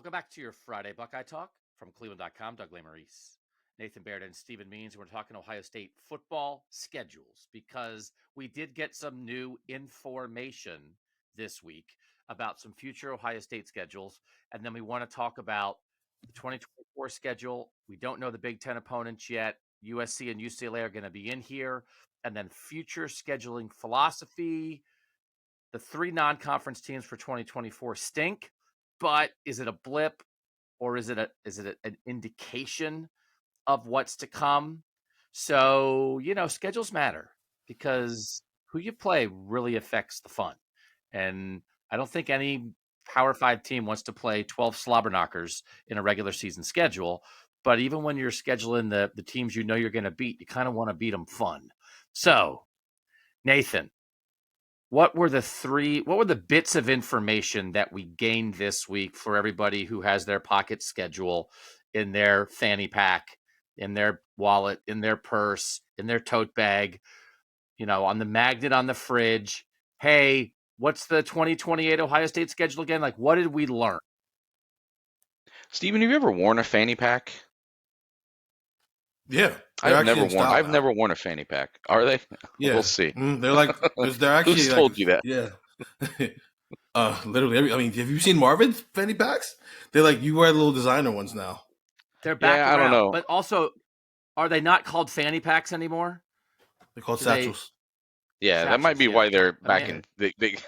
Welcome back to your Friday Buckeye Talk from cleveland.com. Doug Lesmerises, Nathan Baird, and Stephen Means. We're talking Ohio State football schedules because we did get some new information this week about some future Ohio State schedules. And then we want to talk about the 2024 schedule. We don't know the Big Ten opponents yet. USC and UCLA are going to be in here. And then future scheduling philosophy. The three non-conference teams for 2024 stink. But is it a blip, or is it an indication of what's to come? So, schedules matter because who you play really affects the fun. And I don't think any Power 5 team wants to play 12 slobber knockers in a regular season schedule. But even when you're scheduling the teams you're going to beat, you kind of want to beat them fun. So, Nathan, what were the bits of information that we gained this week for everybody who has their pocket schedule in their fanny pack, in their wallet, in their purse, in their tote bag, on the magnet on the fridge? Hey, what's the 2028 Ohio State schedule again? Like, what did we learn? Steven, have you ever worn a fanny pack? Yeah, I've never worn a fanny pack. Are they? Yeah, we'll see. They're actually. Who's told you that? Yeah. Literally. Have you seen Marvin's fanny packs? They're like, you wear little designer ones now. They're back around. I don't know. But also, are they not called fanny packs anymore? They're called satchels. Yeah, that might be why they're back in.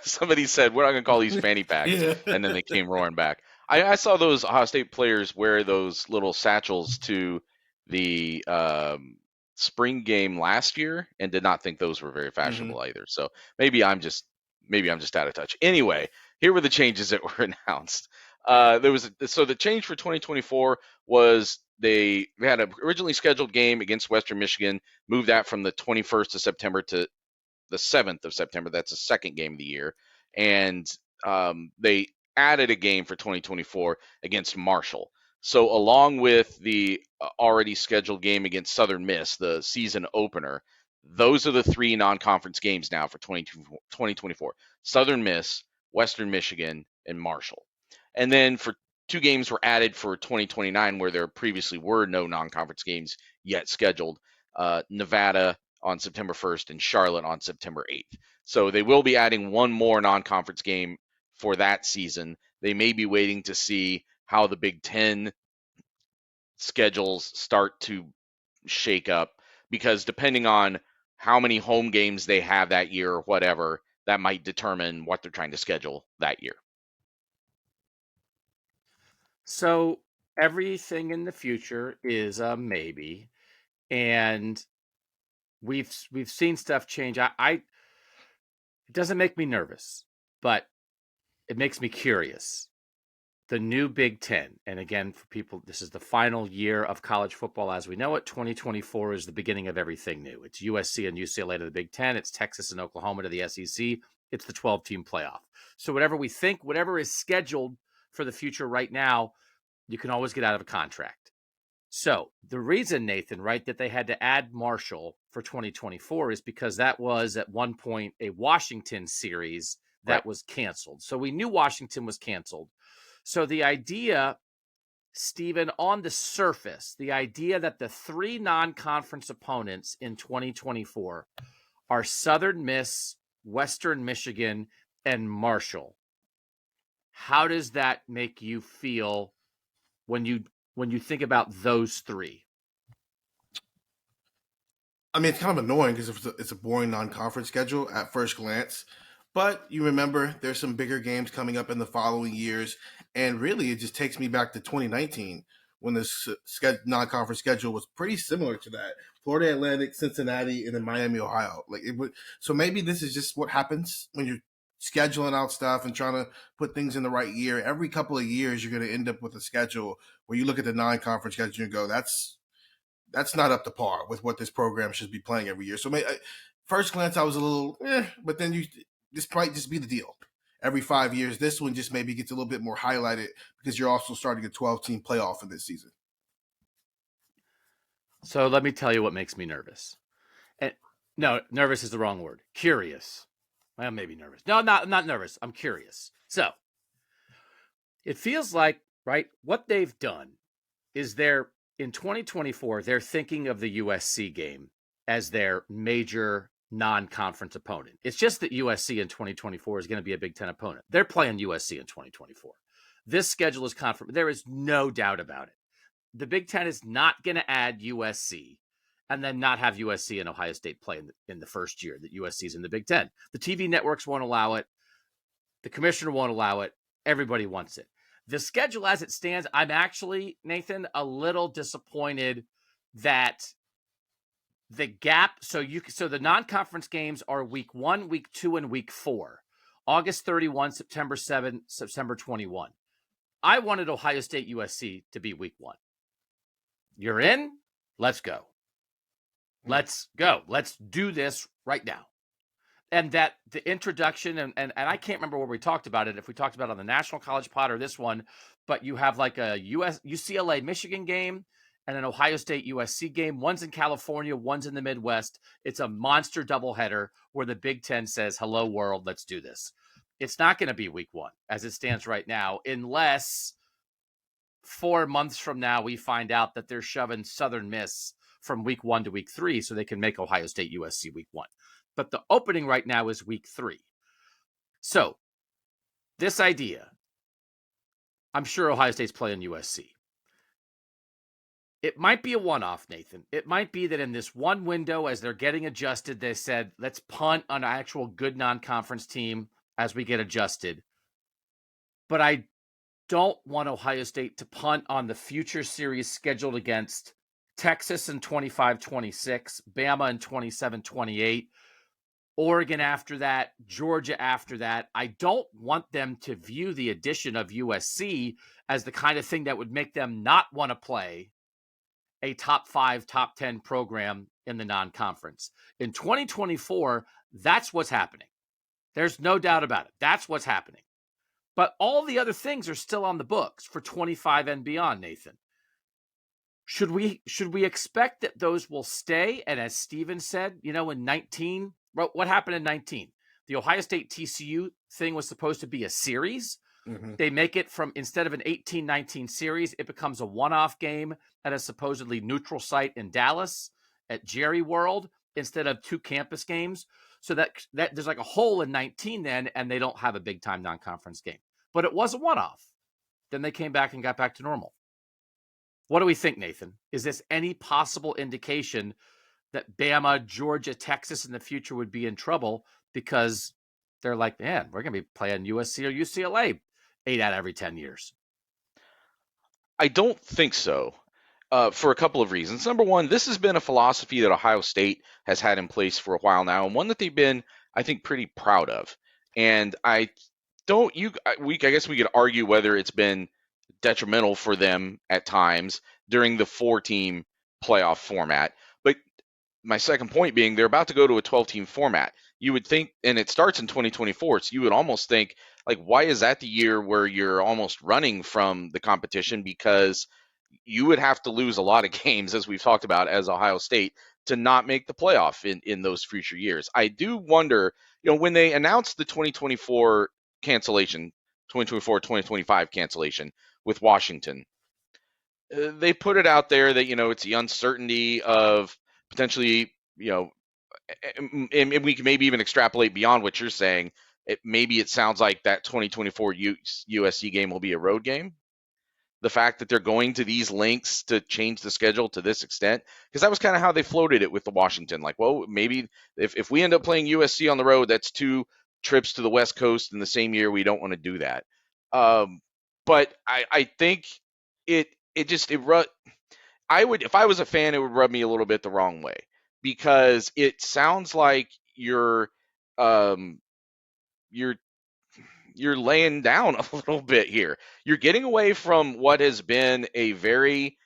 Somebody said we're not going to call these fanny packs, and then they came roaring back. I saw those Ohio State players wear those little satchels to the spring game last year, and did not think those were very fashionable either. So maybe I'm just out of touch. Anyway, here were the changes that were announced. The change for 2024 was they had an originally scheduled game against Western Michigan, moved that from the 21st of September to the 7th of September. That's the second game of the year, and they added a game for 2024 against Marshall. So along with the already scheduled game against Southern Miss, the season opener, those are the three non-conference games now for 2024. Southern Miss, Western Michigan, and Marshall. And then for two games were added for 2029 where there previously were no non-conference games yet scheduled. Nevada on September 1st and Charlotte on September 8th. So they will be adding one more non-conference game for that season. They may be waiting to see how the Big Ten schedules start to shake up, because depending on how many home games they have that year or whatever, that might determine what they're trying to schedule that year. So everything in the future is a maybe, and we've seen stuff change. It doesn't make me nervous, but it makes me curious. The new Big Ten, and again, for people, this is the final year of college football as we know it. 2024 is the beginning of everything new. It's USC and UCLA to the Big Ten. It's Texas and Oklahoma to the SEC. It's the 12-team playoff. So whatever we think, whatever is scheduled for the future right now, you can always get out of a contract. So the reason, Nathan, right, that they had to add Marshall for 2024 is because that was at one point a Washington series that was canceled. So we knew Washington was canceled. So the idea, Stephen, on the surface, the idea that the three non-conference opponents in 2024 are Southern Miss, Western Michigan, and Marshall. How does that make you feel when you think about those three? I mean, it's kind of annoying because it's a boring non-conference schedule at first glance. But you remember there's some bigger games coming up in the following years. And really, it just takes me back to 2019 when this non-conference schedule was pretty similar to that. Florida Atlantic, Cincinnati, and then Miami, Ohio. So maybe this is just what happens when you're scheduling out stuff and trying to put things in the right year. Every couple of years, you're going to end up with a schedule where you look at the non-conference schedule and go, that's not up to par with what this program should be playing every year. So first glance, I was a little, but then this might just be the deal. Every 5 years, this one just maybe gets a little bit more highlighted because you're also starting a 12-team playoff in this season. So let me tell you what makes me nervous. And no, nervous is the wrong word. Curious. Well, maybe nervous. No, not nervous. I'm curious. So it feels like right? What they've done is in 2024, they're thinking of the USC game as their major non-conference opponent. It's just that USC in 2024 is going to be a Big Ten opponent. They're playing USC in 2024. This schedule is confirmed. There is no doubt about it. The Big Ten is not going to add USC and then not have USC and Ohio State play in the first year that USC is in the Big Ten. The TV networks won't allow it. The commissioner won't allow it. Everybody wants it. The schedule as it stands, I'm actually, Nathan, a little disappointed that the gap. So the non-conference games are week 1, week 2, and week 4. August 31, September 7, September 21. I wanted Ohio State USC to be week 1. You're in? Let's go. Let's go. Let's do this right now. And that the introduction, and I can't remember where we talked about it, if we talked about it on the National College Pod or this one, but you have like a UCLA Michigan game and an Ohio State USC game. One's in California, one's in the Midwest. It's a monster doubleheader where the Big Ten says, hello, world, let's do this. It's not going to be week 1 as it stands right now, unless 4 months from now we find out that they're shoving Southern Miss from week 1 to week 3 so they can make Ohio State USC week 1. But the opening right now is week 3. So this idea, I'm sure Ohio State's playing USC. It might be a one-off, Nathan. It might be that in this one window, as they're getting adjusted, they said, let's punt on an actual good non-conference team as we get adjusted. But I don't want Ohio State to punt on the future series scheduled against Texas in 25-26, Bama in 27-28, Oregon after that, Georgia after that. I don't want them to view the addition of USC as the kind of thing that would make them not want to play a top 5, top 10 program in the non-conference. In 2024, that's what's happening. There's no doubt about it. That's what's happening. But all the other things are still on the books for 25 and beyond, Nathan. Should we expect that those will stay? And as Steven said, in 19, what happened in 19? The Ohio State TCU thing was supposed to be a series. Mm-hmm. They make it from, instead of an 18-19 series, it becomes a one-off game at a supposedly neutral site in Dallas at Jerry World instead of 2 campus games. So that there's like a hole in 19 then, and they don't have a big-time non-conference game. But it was a one-off. Then they came back and got back to normal. What do we think, Nathan? Is this any possible indication that Bama, Georgia, Texas in the future would be in trouble because they're like, man, we're going to be playing USC or UCLA 8 out of every 10 years? I don't think so, for a couple of reasons. Number one, this has been a philosophy that Ohio State has had in place for a while now, and one that they've been, I think, pretty proud of. And I guess we could argue whether it's been detrimental for them at times during the 4-team playoff format. But my second point being, they're about to go to a 12-team format. You would think, and it starts in 2024, so you would almost think, like, why is that the year where you're almost running from the competition? Because you would have to lose a lot of games, as we've talked about, as Ohio State, to not make the playoff in those future years. I do wonder, when they announced the 2024 cancellation, 2024-2025 cancellation with Washington, they put it out there that, it's the uncertainty of potentially, and we can maybe even extrapolate beyond what you're saying. Maybe it sounds like that 2024 USC game will be a road game. The fact that they're going to these lengths to change the schedule to this extent, because that was kind of how they floated it with the Washington. Like, well, maybe if we end up playing USC on the road, that's 2 trips to the West Coast in the same year. We don't want to do that. But I think I would, if I was a fan, it would rub me a little bit the wrong way, because it sounds like you're laying down a little bit here. You're getting away from what has been a very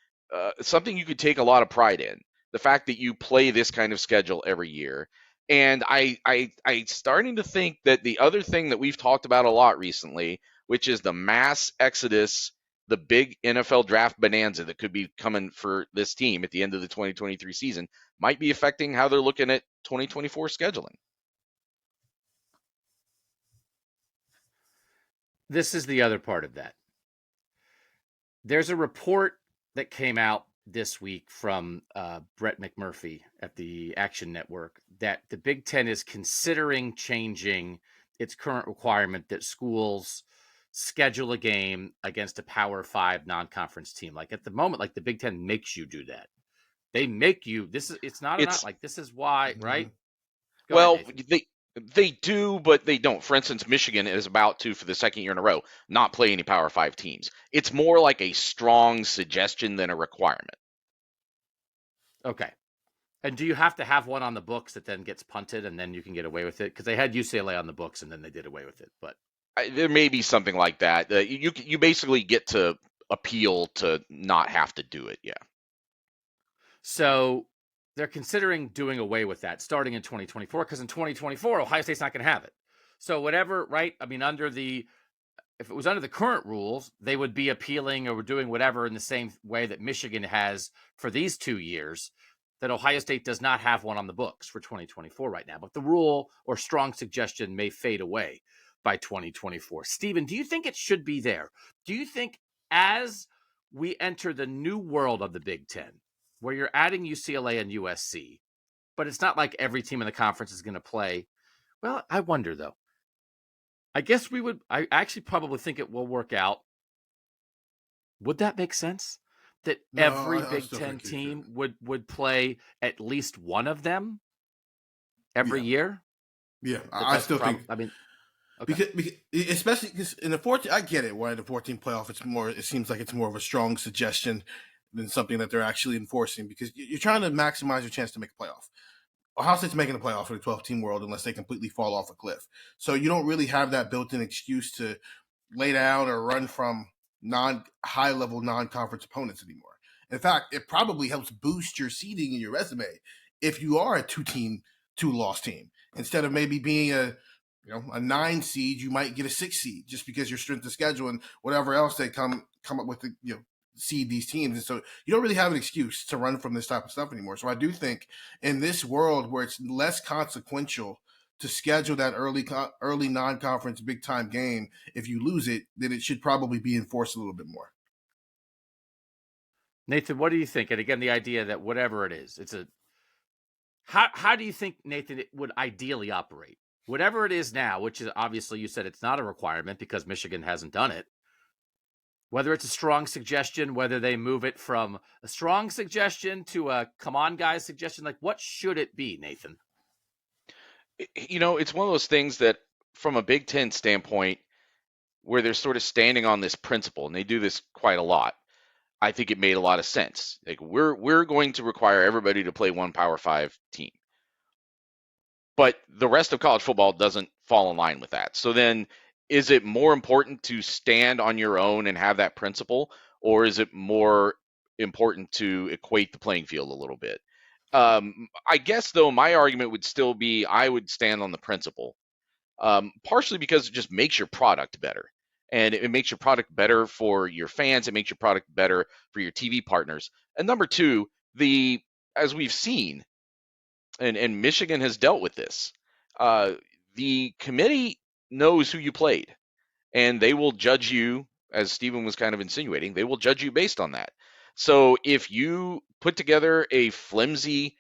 something you could take a lot of pride in. The fact that you play this kind of schedule every year. And I starting to think that the other thing that we've talked about a lot recently, which is the mass exodus, the big NFL draft bonanza that could be coming for this team at the end of the 2023 season, might be affecting how they're looking at 2024 scheduling. This is the other part of that. There's a report that came out this week from Brett McMurphy at the Action Network that the Big Ten is considering changing its current requirement that schools schedule a game against a Power 5 non-conference team. Like at the moment, like the Big Ten makes you do that. They make you. It's not It's like this is why, right? Go ahead, well, Nathan. they do, but they don't. For instance, Michigan is about to, for the second year in a row, not play any Power 5 teams. It's more like a strong suggestion than a requirement. Okay. And do you have to have one on the books that then gets punted and then you can get away with it? Because they had UCLA on the books and then they did away with it. But There may be something like that. You basically get to appeal to not have to do it. Yeah. so they're considering doing away with that starting in 2024 because in 2024 Ohio State's not going to have it. So whatever, right? I mean, if it was under the current rules, they would be appealing or doing whatever in the same way that Michigan has for these 2 years. That Ohio State does not have one on the books for 2024 right now. But the rule or strong suggestion may fade away by 2024. Stephen, do you think it should be there? Do you think as we enter the new world of the Big Ten, where you're adding UCLA and USC, but it's not like every team in the conference is going to play? Well, I wonder though. I guess I actually probably think it will work out. Would that make sense? That No, every I Big still Ten think you team should. would play at least one of them every Yeah, year? yeah. I That's still think I mean, okay. because especially because in the 14, I get it. Why the 14 playoff? It's more. It seems like it's more of a strong suggestion than something that they're actually enforcing because you're trying to maximize your chance to make a playoff. Ohio State's making a playoff for the 12-team world unless they completely fall off a cliff. So you don't really have that built-in excuse to lay down or run from high level non-conference opponents anymore. In fact, it probably helps boost your seeding in your resume if you are a two-loss team. Instead of maybe being a 9 seed, you might get a 6 seed just because your strength of schedule and whatever else they come up with to seed these teams. And so you don't really have an excuse to run from this type of stuff anymore. So I do think in this world where it's less consequential to schedule that early non-conference big time game, if you lose it, then it should probably be enforced a little bit more. Nathan, what do you think? And again, the idea that whatever it is, how do you think, Nathan, it would ideally operate? Whatever it is now, which is obviously you said it's not a requirement because Michigan hasn't done it. Whether it's a strong suggestion, whether they move it from a strong suggestion to a come on guys suggestion, like what should it be, Nathan? It's one of those things that from a Big Ten standpoint, where they're sort of standing on this principle, and they do this quite a lot. I think it made a lot of sense. Like we're going to require everybody to play one Power 5 team. But the rest of college football doesn't fall in line with that. So then is it more important to stand on your own and have that principle, or is it more important to equate the playing field a little bit? I guess, though, my argument would still be I would stand on the principle, partially because it just makes your product better. And it makes your product better for your fans. It makes your product better for your TV partners. And number two, as we've seen, and Michigan has dealt with this. The committee knows who you played, and they will judge you, as Stephen was kind of insinuating, they will judge you based on that. So if you put together a flimsy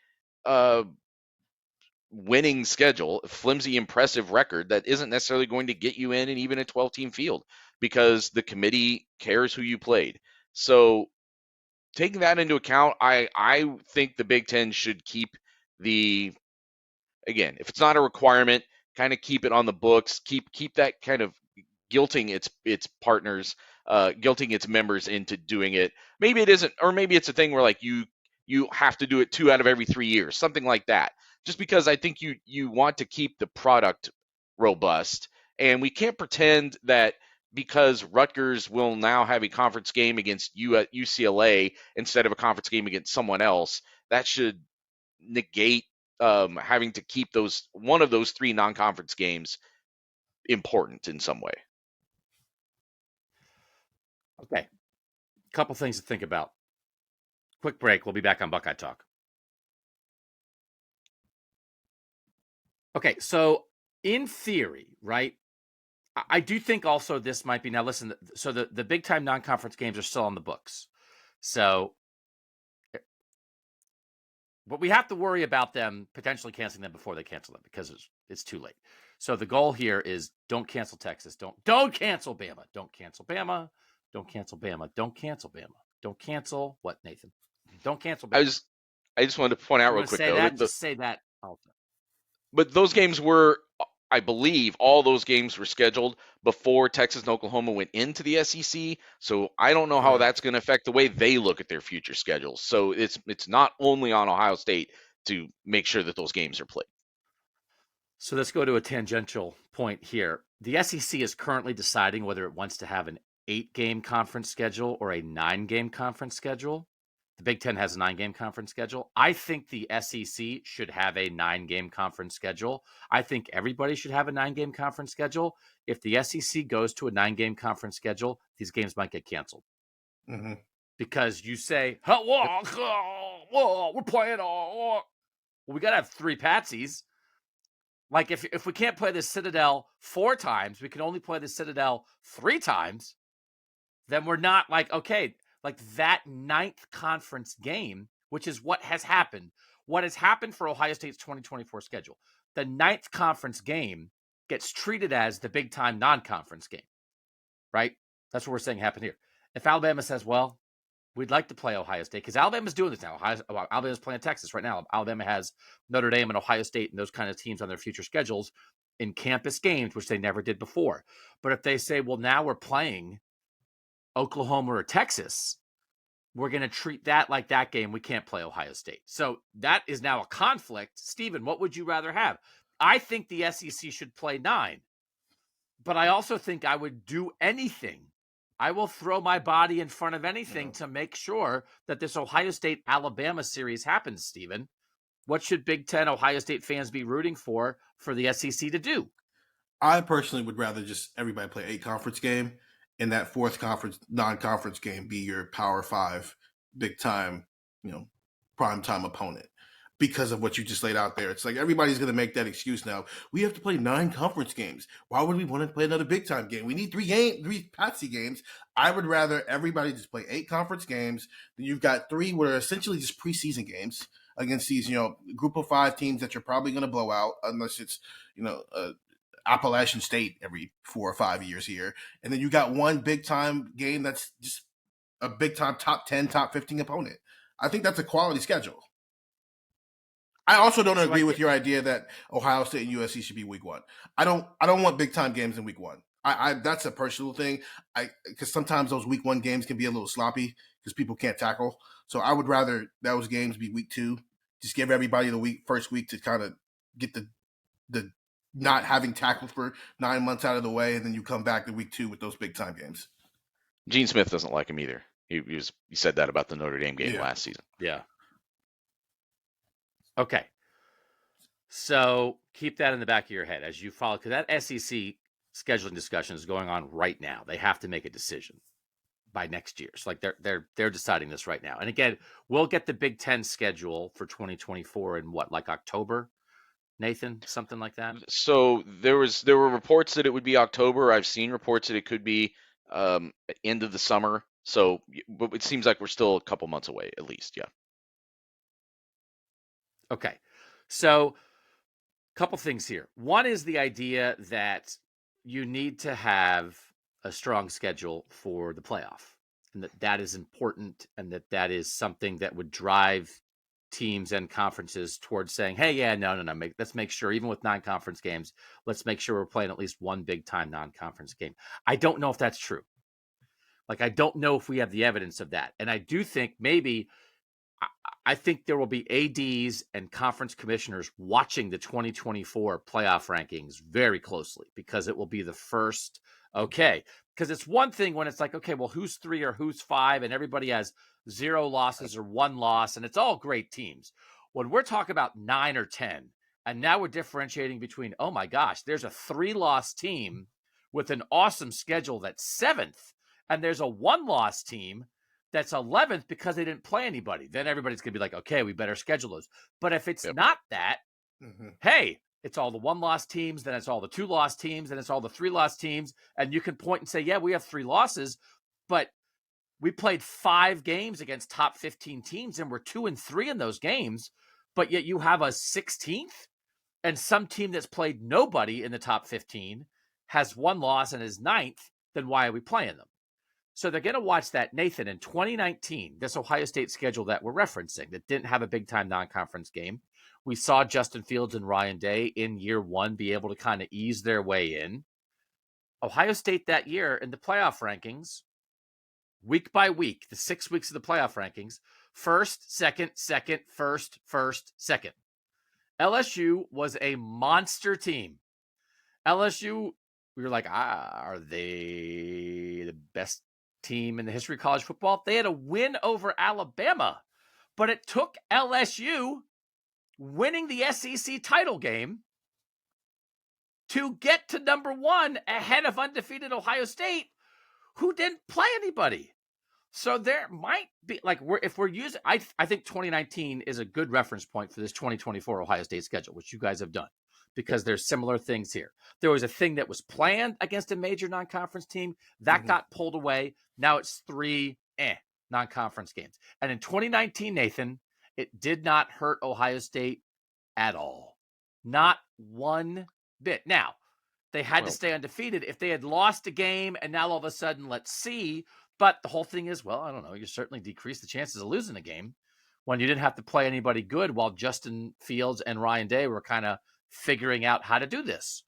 winning schedule, a flimsy impressive record that isn't necessarily going to get you in and even a 12-team field because the committee cares who you played. So taking that into account, I think the Big Ten should keep again, if it's not a requirement, kind of keep it on the books. Keep that kind of guilting its partners, guilting its members into doing it. Maybe it isn't, or maybe it's a thing where like you have to do it 2 out of every 3 years, something like that. Just because I think you want to keep the product robust, and we can't pretend that because Rutgers will now have a conference game against UCLA instead of a conference game against someone else, that should negate having to keep one of those 3 non-conference games important in some way. Okay. Couple things to think about. Quick break. We'll be back on Buckeye Talk. Okay, so in theory, right, I do think also this might be, now listen, so the big time non-conference games are still on the books. So, but we have to worry about them potentially canceling them before they cancel them because it's too late. So the goal here is don't cancel Texas. Don't cancel Bama. Don't cancel Bama. Don't cancel Bama. Don't cancel Bama. Don't cancel what, Nathan? Don't cancel Bama. I just wanted to point out real quick, though. Just say that also. But those games were, I believe, all those games were scheduled before Texas and Oklahoma went into the SEC. So I don't know how that's going to affect the way they look at their future schedules. So it's not only on Ohio State to make sure that those games are played. So let's go to a tangential point here. The SEC is currently deciding whether it wants to have an 8-game conference schedule or a 9-game conference schedule. The Big Ten has a 9-game conference schedule. I think the SEC should have a 9-game conference schedule. I think everybody should have a 9-game conference schedule. If the SEC goes to a 9-game conference schedule, these games might get canceled. Mm-hmm. Because you say, we're playing well, we got to have 3 patsies. Like if we can't play the Citadel 4 times, we can only play the Citadel 3 times, then we're not like, okay, like that 9th conference game, which is what has happened. What has happened for Ohio State's 2024 schedule, the 9th conference game gets treated as the big time non-conference game, right? That's what we're saying happened here. If Alabama says, well, we'd like to play Ohio State, because Alabama's doing this now. Alabama's playing Texas right now. Alabama has Notre Dame and Ohio State and those kind of teams on their future schedules in campus games, which they never did before. But if they say, well, now we're playing Oklahoma or Texas, we're going to treat that like that game. We can't play Ohio State. So that is now a conflict. Stephen, what would you rather have? I think the SEC should play 9, but I also think I would do anything. I will throw my body in front of anything to make sure that this Ohio State-Alabama series happens, Stephen. What should Big Ten Ohio State fans be rooting for the SEC to do? I personally would rather just everybody play 8-conference game, and that 4th conference non-conference game be your Power 5 big time, prime time opponent. Because of what you just laid out there. It's like everybody's going to make that excuse now. We have to play 9 conference games. Why would we want to play another big time game? We need 3 patsy games. I would rather everybody just play 8 conference games. Then you've got 3 what are essentially just preseason games against these, group of 5 teams that you're probably going to blow out unless it's, Appalachian State every 4 or 5 years here. And then you got one big time game that's just a big time top 10, top 15 opponent. I think that's a quality schedule. I also don't agree with your idea that Ohio State and USC should be week 1. I don't want big time games in week 1. I that's a personal thing. Because sometimes those week 1 games can be a little sloppy because people can't tackle. So I would rather those games be week 2. Just give everybody the first week to kind of get the not having tackles for 9 months out of the way, and then you come back to week 2 with those big time games. Gene Smith doesn't like him either. He said that about the Notre Dame game last season. Yeah. Okay. So keep that in the back of your head as you follow, because that SEC scheduling discussion is going on right now. They have to make a decision by next year. So like they're deciding this right now. And again, we'll get the Big Ten schedule for 2024 in like October, Nathan, something like that. So there were reports that it would be October. I've seen reports that it could be end of the summer. So, but it seems like we're still a couple months away at least. Yeah. Okay. So a couple things here. One is the idea that you need to have a strong schedule for the playoff, and that is important, and that is something that would drive teams and conferences towards saying, hey, yeah, no, let's make sure, even with non-conference games, let's make sure we're playing at least one big time non-conference game. I don't know if that's true. Like, I don't know if we have the evidence of that. And I do think I think there will be ADs and conference commissioners watching the 2024 playoff rankings very closely, because it will be the first. Okay. Because it's one thing when it's like, okay, well, who's 3 or who's 5, and everybody has 0 losses or 1 loss, and it's all great teams. When we're talking about 9 or 10, and now we're differentiating between, oh my gosh, there's a 3-loss team with an awesome schedule that's 7th, and there's a 1-loss team that's 11th because they didn't play anybody. Then everybody's going to be like, okay, we better schedule those. But if it's not that, hey, It's all the 1-loss teams, then it's all the 2-loss teams, then it's all the 3-loss teams. And you can point and say, yeah, we have 3 losses, but we played 5 games against top 15 teams and we're 2-3 in those games. But yet you have a 16th and some team that's played nobody in the top 15 has 1 loss and is 9th. Then why are we playing them? So they're going to watch that. Nathan, in 2019, this Ohio State schedule that we're referencing that didn't have a big-time non-conference game, we saw Justin Fields and Ryan Day in year 1 be able to kind of ease their way in. Ohio State that year in the playoff rankings, week by week, the 6 weeks of the playoff rankings, first, second, first, second. LSU was a monster team. LSU, we were like, are they the best team in the history of college football? They had a win over Alabama, but it took LSU winning the SEC title game to get to number 1 ahead of undefeated Ohio State, who didn't play anybody. So there might be, if we're using, I think 2019 is a good reference point for this 2024 Ohio State schedule, which you guys have done, because there's similar things here. There was a thing that was planned against a major non-conference team that got pulled away. Now it's 3 non-conference games. And in 2019, Nathan, it did not hurt Ohio State at all. Not one bit. Now, they had to stay undefeated. If they had lost a game and now all of a sudden, let's see. But the whole thing is, I don't know. You certainly decrease the chances of losing a game when you didn't have to play anybody good while Justin Fields and Ryan Day were kind of figuring out how to do this.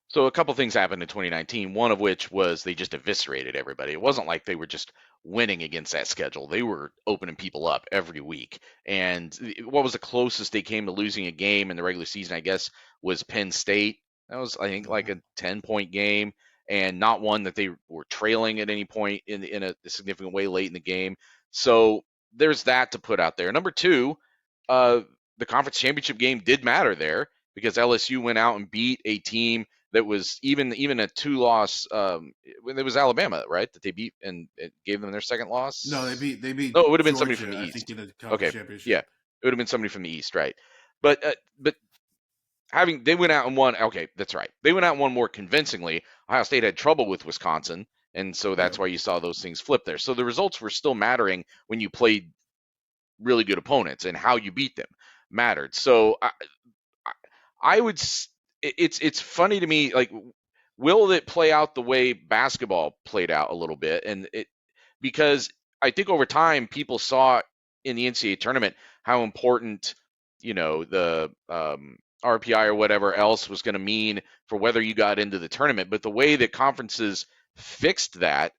So a couple things happened in 2019, one of which was they just eviscerated everybody. It wasn't like they were just winning against that schedule. They were opening people up every week. And what was the closest they came to losing a game in the regular season, I guess, was Penn State. That was, I think, like a 10-point game, and not one that they were trailing at any point in a significant way late in the game. So there's that to put out there. Number 2, the conference championship game did matter there because LSU went out and beat a team that was even a 2-loss. It was Alabama, right? That they beat, and it gave them their second loss. No, they beat. No, it would have been somebody Georgia, from the I East. think, in the conference championship. Yeah, it would have been somebody from the East, right? But they went out and won. Okay, that's right. They went out and won more convincingly. Ohio State had trouble with Wisconsin, and so that's why you saw those things flip there. So the results were still mattering when you played really good opponents, and how you beat them mattered. So I would. It's funny to me, like, will it play out the way basketball played out a little bit? And because I think over time people saw in the NCAA tournament how important, the RPI or whatever else was going to mean for whether you got into the tournament. But the way that conferences fixed that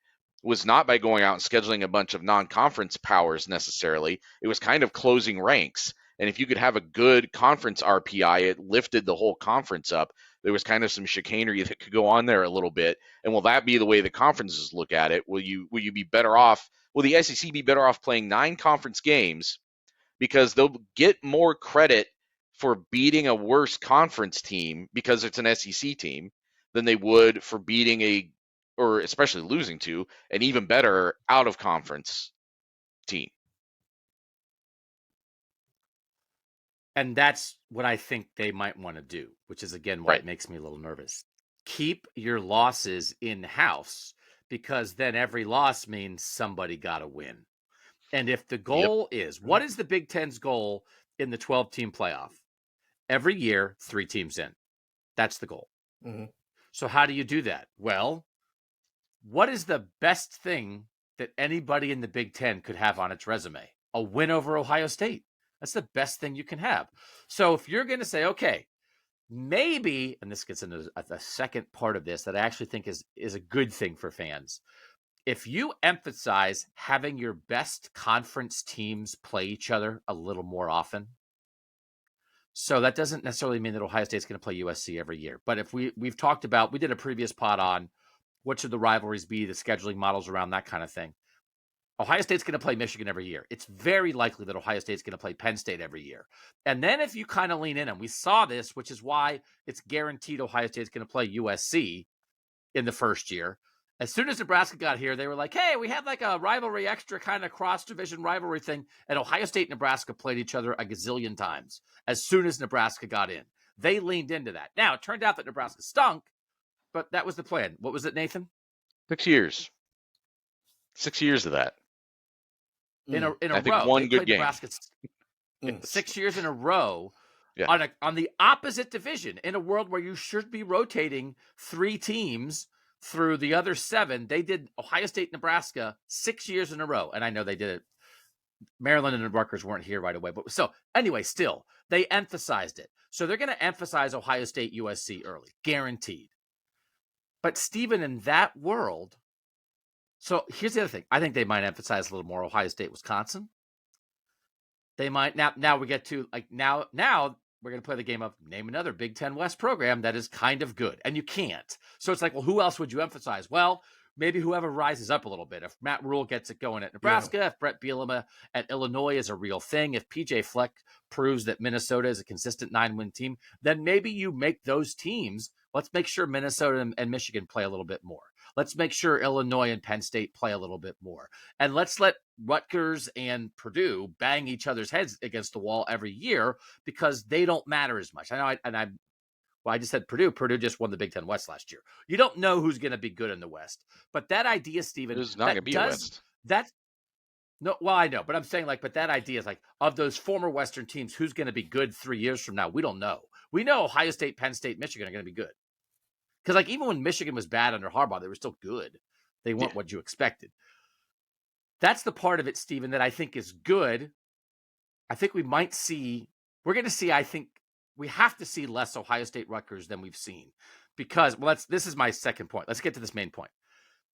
was not by going out and scheduling a bunch of non-conference powers necessarily. It was kind of closing ranks. And if you could have a good conference RPI, it lifted the whole conference up. There was kind of some chicanery that could go on there a little bit. And will that be the way the conferences look at it? Will you be better off? Will the SEC be better off playing 9 conference games because they'll get more credit for beating a worse conference team because it's an SEC team than they would for beating or especially losing to an even better out of conference team? And that's what I think they might want to do, which is, again, why it makes me a little nervous. Keep your losses in-house, because then every loss means somebody got to win. And if the goal is, what is the Big Ten's goal in the 12-team playoff? Every year, 3 teams in. That's the goal. Mm-hmm. So how do you do that? Well, what is the best thing that anybody in the Big Ten could have on its resume? A win over Ohio State. That's the best thing you can have. So if you're going to say, okay, maybe, and this gets into the second part of this that I actually think is a good thing for fans. If you emphasize having your best conference teams play each other a little more often, so that doesn't necessarily mean that Ohio State's going to play USC every year. But if we've talked about, we did a previous pod on what should the rivalries be, the scheduling models around that kind of thing. Ohio State's going to play Michigan every year. It's very likely that Ohio State's going to play Penn State every year. And then if you kind of lean in, and we saw this, which is why it's guaranteed Ohio State's going to play USC in the first year. As soon as Nebraska got here, they were like, hey, we have like a rivalry extra kind of cross-division rivalry thing. And Ohio State and Nebraska played each other a gazillion times as soon as Nebraska got in. They leaned into that. Now, it turned out that Nebraska stunk, but that was the plan. What was it, Nathan? 6 years. 6 years of that. In a I think row. one They good played game. Nebraska 6 years in a row. Yeah. On the opposite division, in a world where you should be rotating 3 teams through the other 7. They did Ohio State, Nebraska 6 years in a row. And I know they did it. Maryland and Rutgers weren't here right away. But so anyway, still, they emphasized it. So they're going to emphasize Ohio State, USC early, guaranteed. But Stephen, in that world, so here's the other thing. I think they might emphasize a little more Ohio State, Wisconsin. They might now we get to like now we're going to play the game of name another Big Ten West program that is kind of good. And you can't. So it's like, well, who else would you emphasize? Well, maybe whoever rises up a little bit. If Matt Rule gets it going at Nebraska, if Brett Bielema at Illinois is a real thing, if PJ Fleck proves that Minnesota is a consistent 9-win team, then maybe you make those teams. Let's make sure Minnesota and Michigan play a little bit more. Let's make sure Illinois and Penn State play a little bit more. And let's let Rutgers and Purdue bang each other's heads against the wall every year because they don't matter as much. I know I just said Purdue. Purdue just won the Big Ten West last year. You don't know who's going to be good in the West. But that idea, Stephen, There's not going to be a West. I know. But I'm saying but that idea is like of those former Western teams, who's going to be good 3 years from now? We don't know. We know Ohio State, Penn State, Michigan are going to be good. Because even when Michigan was bad under Harbaugh, they were still good. They weren't what you expected. That's the part of it, Stephen, that I think is good. I think we're going to see, I think we have to see less Ohio State Rutgers than we've seen. Because, this is my second point. Let's get to this main point.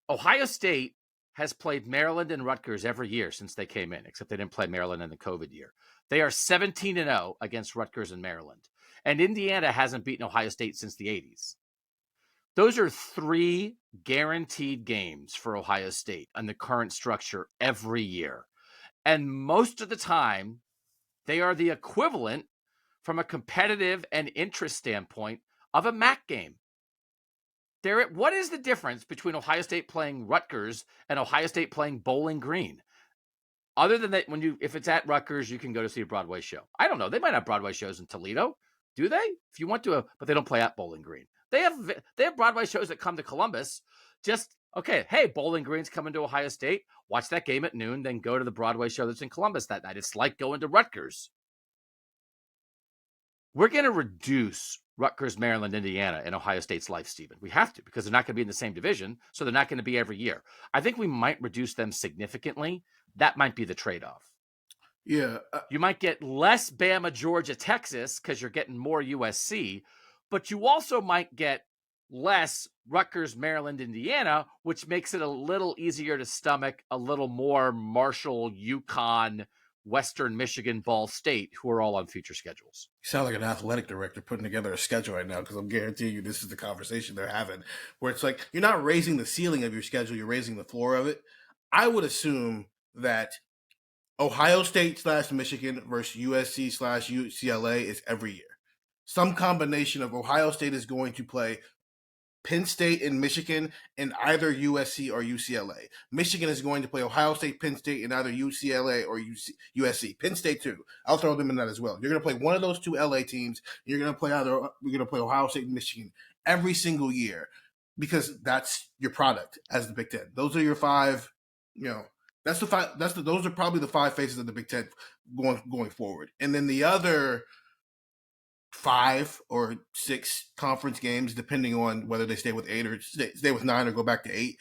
Ohio State has played Maryland and Rutgers every year since they came in, except they didn't play Maryland in the COVID year. They are 17-0 against Rutgers and Maryland. And Indiana hasn't beaten Ohio State since the 80s. Those are 3 guaranteed games for Ohio State on the current structure every year. And most of the time, they are the equivalent from a competitive and interest standpoint of a MAC game. What is the difference between Ohio State playing Rutgers and Ohio State playing Bowling Green? Other than that, if it's at Rutgers, you can go to see a Broadway show. I don't know. They might have Broadway shows in Toledo. Do they? If you want to, but they don't play at Bowling Green. They have Broadway shows that come to Columbus. Hey, Bowling Green's coming to Ohio State. Watch that game at noon, then go to the Broadway show that's in Columbus that night. It's like going to Rutgers. We're going to reduce Rutgers, Maryland, Indiana, and Ohio State's life, Stephen. We have to because they're not going to be in the same division, so they're not going to be every year. I think we might reduce them significantly. That might be the trade-off. Yeah. You might get less Bama, Georgia, Texas because you're getting more USC, but you also might get less Rutgers, Maryland, Indiana, which makes it a little easier to stomach a little more Marshall, UConn, Western Michigan, Ball State, who are all on future schedules. You sound like an athletic director putting together a schedule right now because I'm guaranteeing you this is the conversation they're having where it's like you're not raising the ceiling of your schedule, you're raising the floor of it. I would assume that Ohio State / Michigan versus USC / UCLA is every year. Some combination of Ohio State is going to play Penn State and Michigan in either USC or UCLA. Michigan is going to play Ohio State, Penn State in either UCLA or USC. Penn State too. I'll throw them in that as well. You're going to play one of those 2 LA teams. You're going to play Ohio State and Michigan every single year because that's your product as the Big Ten. Those are your 5, that's the 5. Those are probably the 5 faces of the Big Ten going forward. And then the other 5 or 6 conference games, depending on whether they stay with 8 or stay with 9 or go back to 8,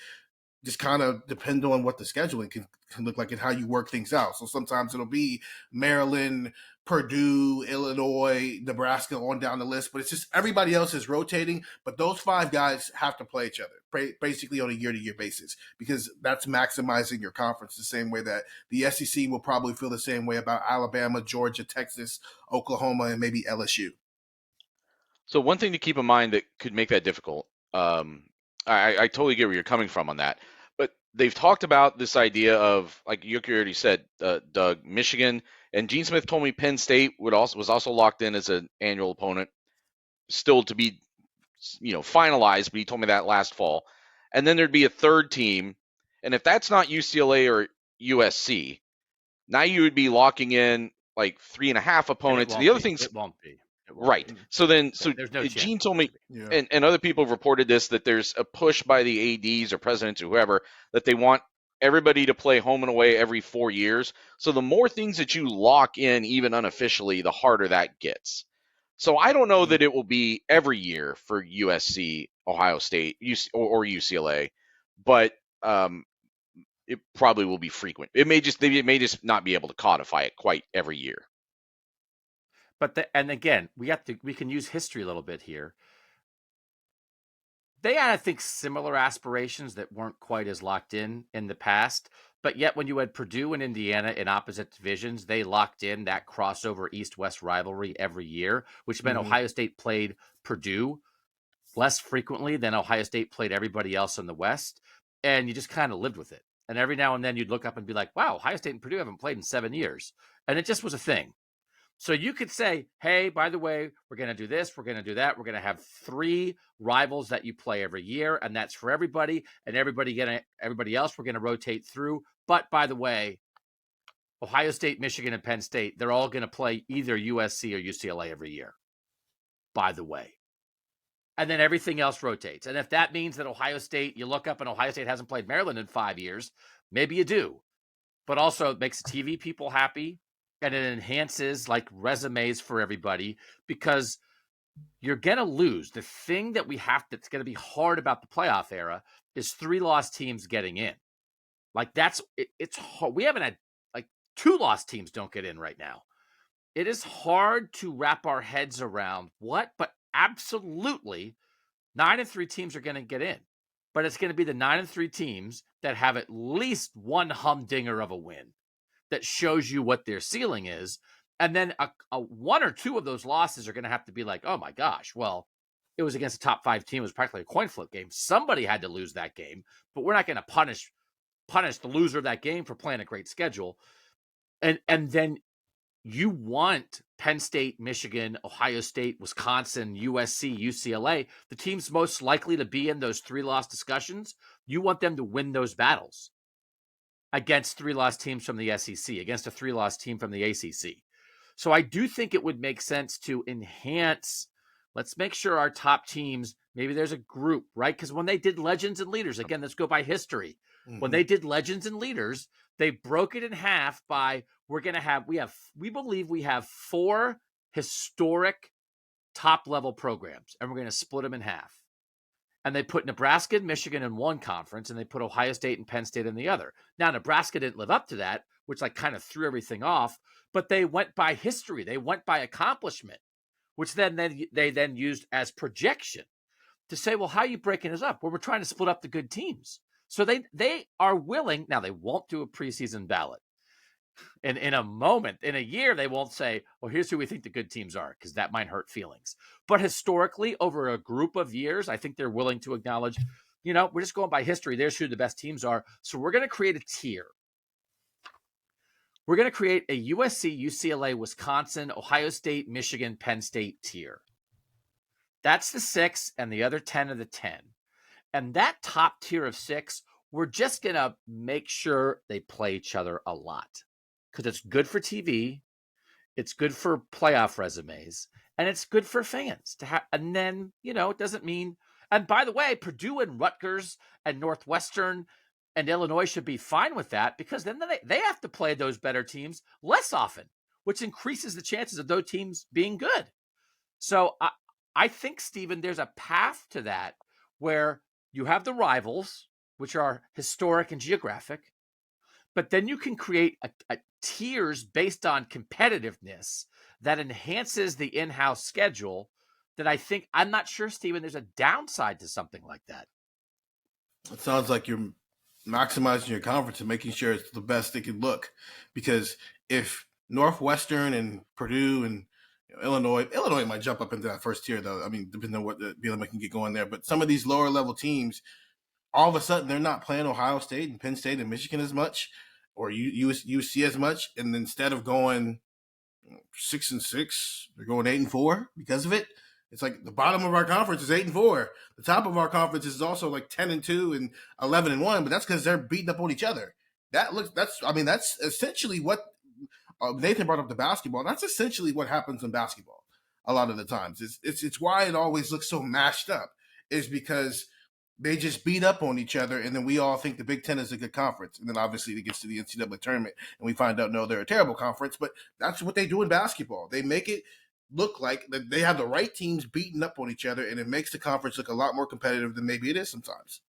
just kind of depend on what the scheduling can look like and how you work things out. So sometimes it'll be Maryland, Purdue, Illinois, Nebraska on down the list, but it's just everybody else is rotating. But those 5 guys have to play each other basically on a year-to-year basis because that's maximizing your conference the same way that the SEC will probably feel the same way about Alabama, Georgia, Texas, Oklahoma, and maybe LSU. So one thing to keep in mind that could make that difficult, I totally get where you're coming from on that, but they've talked about this idea of, like you already said, Doug, Michigan, and Gene Smith told me Penn State was also locked in as an annual opponent, still to be, finalized, but he told me that last fall. And then there'd be a third team, and if that's not UCLA or USC, now you would be locking in like 3.5 opponents. And the other thing's it won't be. Right. So there's no chance. Gene told me, and other people have reported this, that there's a push by the ADs or presidents or whoever that they want everybody to play home and away every 4 years. So the more things that you lock in, even unofficially, the harder that gets. So I don't know that it will be every year for USC, Ohio State, or UCLA, but it probably will be frequent. They may just not be able to codify it quite every year. But and again, we can use history a little bit here. They had, I think, similar aspirations that weren't quite as locked in the past. But yet, when you had Purdue and Indiana in opposite divisions, they locked in that crossover East-West rivalry every year, which meant Ohio State played Purdue less frequently than Ohio State played everybody else in the West. And you just kind of lived with it. And every now and then you'd look up and be like, wow, Ohio State and Purdue haven't played in 7 years. And it just was a thing. So you could say, hey, by the way, we're going to do this, we're going to do that. We're going to have 3 rivals that you play every year, and that's for everybody. And everybody else we're going to rotate through. But by the way, Ohio State, Michigan, and Penn State, they're all going to play either USC or UCLA every year, by the way. And then everything else rotates. And if that means that Ohio State, you look up and Ohio State hasn't played Maryland in 5 years, maybe you do. But also it makes TV people happy. And it enhances like resumes for everybody, because you're going to lose. The thing that that's going to be hard about the playoff era is 3-loss teams getting in. Like it's hard. We haven't had 2-loss teams don't get in right now. It is hard to wrap our heads around but absolutely 9-3 teams are going to get in, but it's going to be the 9-3 teams that have at least one humdinger of a win that shows you what their ceiling is. And then a 1 or 2 of those losses are going to have to be like, oh my gosh, well, it was against a top 5 team. It was practically a coin flip game. Somebody had to lose that game, but we're not going to punish the loser of that game for playing a great schedule. And then you want Penn State, Michigan, Ohio State, Wisconsin, USC, UCLA, the teams most likely to be in those 3-loss discussions. You want them to win those battles against 3-loss teams from the SEC, against a 3-loss team from the ACC. So I do think it would make sense to enhance. Let's make sure our top teams, maybe there's a group, right? Because when they did Legends and Leaders, again, let's go by history. When they did Legends and Leaders, they broke it in half by, we believe we have 4 historic top-level programs, and we're going to split them in half. And they put Nebraska and Michigan in one conference, and they put Ohio State and Penn State in the other. Now, Nebraska didn't live up to that, which kind of threw everything off, but they went by history. They went by accomplishment, which then they then used as projection to say, well, how are you breaking this up? Well, we're trying to split up the good teams. So they are willing. Now, they won't do a preseason ballot. And in a year, they won't say, well, here's who we think the good teams are, because that might hurt feelings. But historically, over a group of years, I think they're willing to acknowledge, we're just going by history. There's who the best teams are. So we're going to create a tier. We're going to create a USC, UCLA, Wisconsin, Ohio State, Michigan, Penn State tier. That's the 6, and the other 10 are the 10. And that top tier of 6, we're just going to make sure they play each other a lot, because it's good for TV, it's good for playoff resumes, and it's good for fans to have. And then, it doesn't mean. And by the way, Purdue and Rutgers and Northwestern and Illinois should be fine with that, because then they have to play those better teams less often, which increases the chances of those teams being good. So I think, Stephen, there's a path to that where you have the rivals, which are historic and geographic, but then you can create a tiers based on competitiveness that enhances the in-house schedule. I'm not sure, Stephen, there's a downside to something like that. It sounds like you're maximizing your conference and making sure it's the best it can look, because if Northwestern and Purdue and Illinois might jump up into that first tier, though. I mean, depending on what the BLM can get going there. But some of these lower level teams, all of a sudden, they're not playing Ohio State and Penn State and Michigan as much, or USC as much. And instead of going 6-6, they're going 8-4 because of it. It's like the bottom of our conference is 8-4. The top of our conference is also like 10-2 and 11-1, but that's because they're beating up on each other. That's essentially what Nathan brought up the basketball. That's essentially what happens in basketball. a lot of the times. It's why it always looks so mashed up, is because they just beat up on each other, and then we all think the Big Ten is a good conference. And then obviously it gets to the NCAA tournament, and we find out, no, they're a terrible conference. But that's what they do in basketball. They make it look like they have the right teams beating up on each other, and it makes the conference look a lot more competitive than maybe it is sometimes.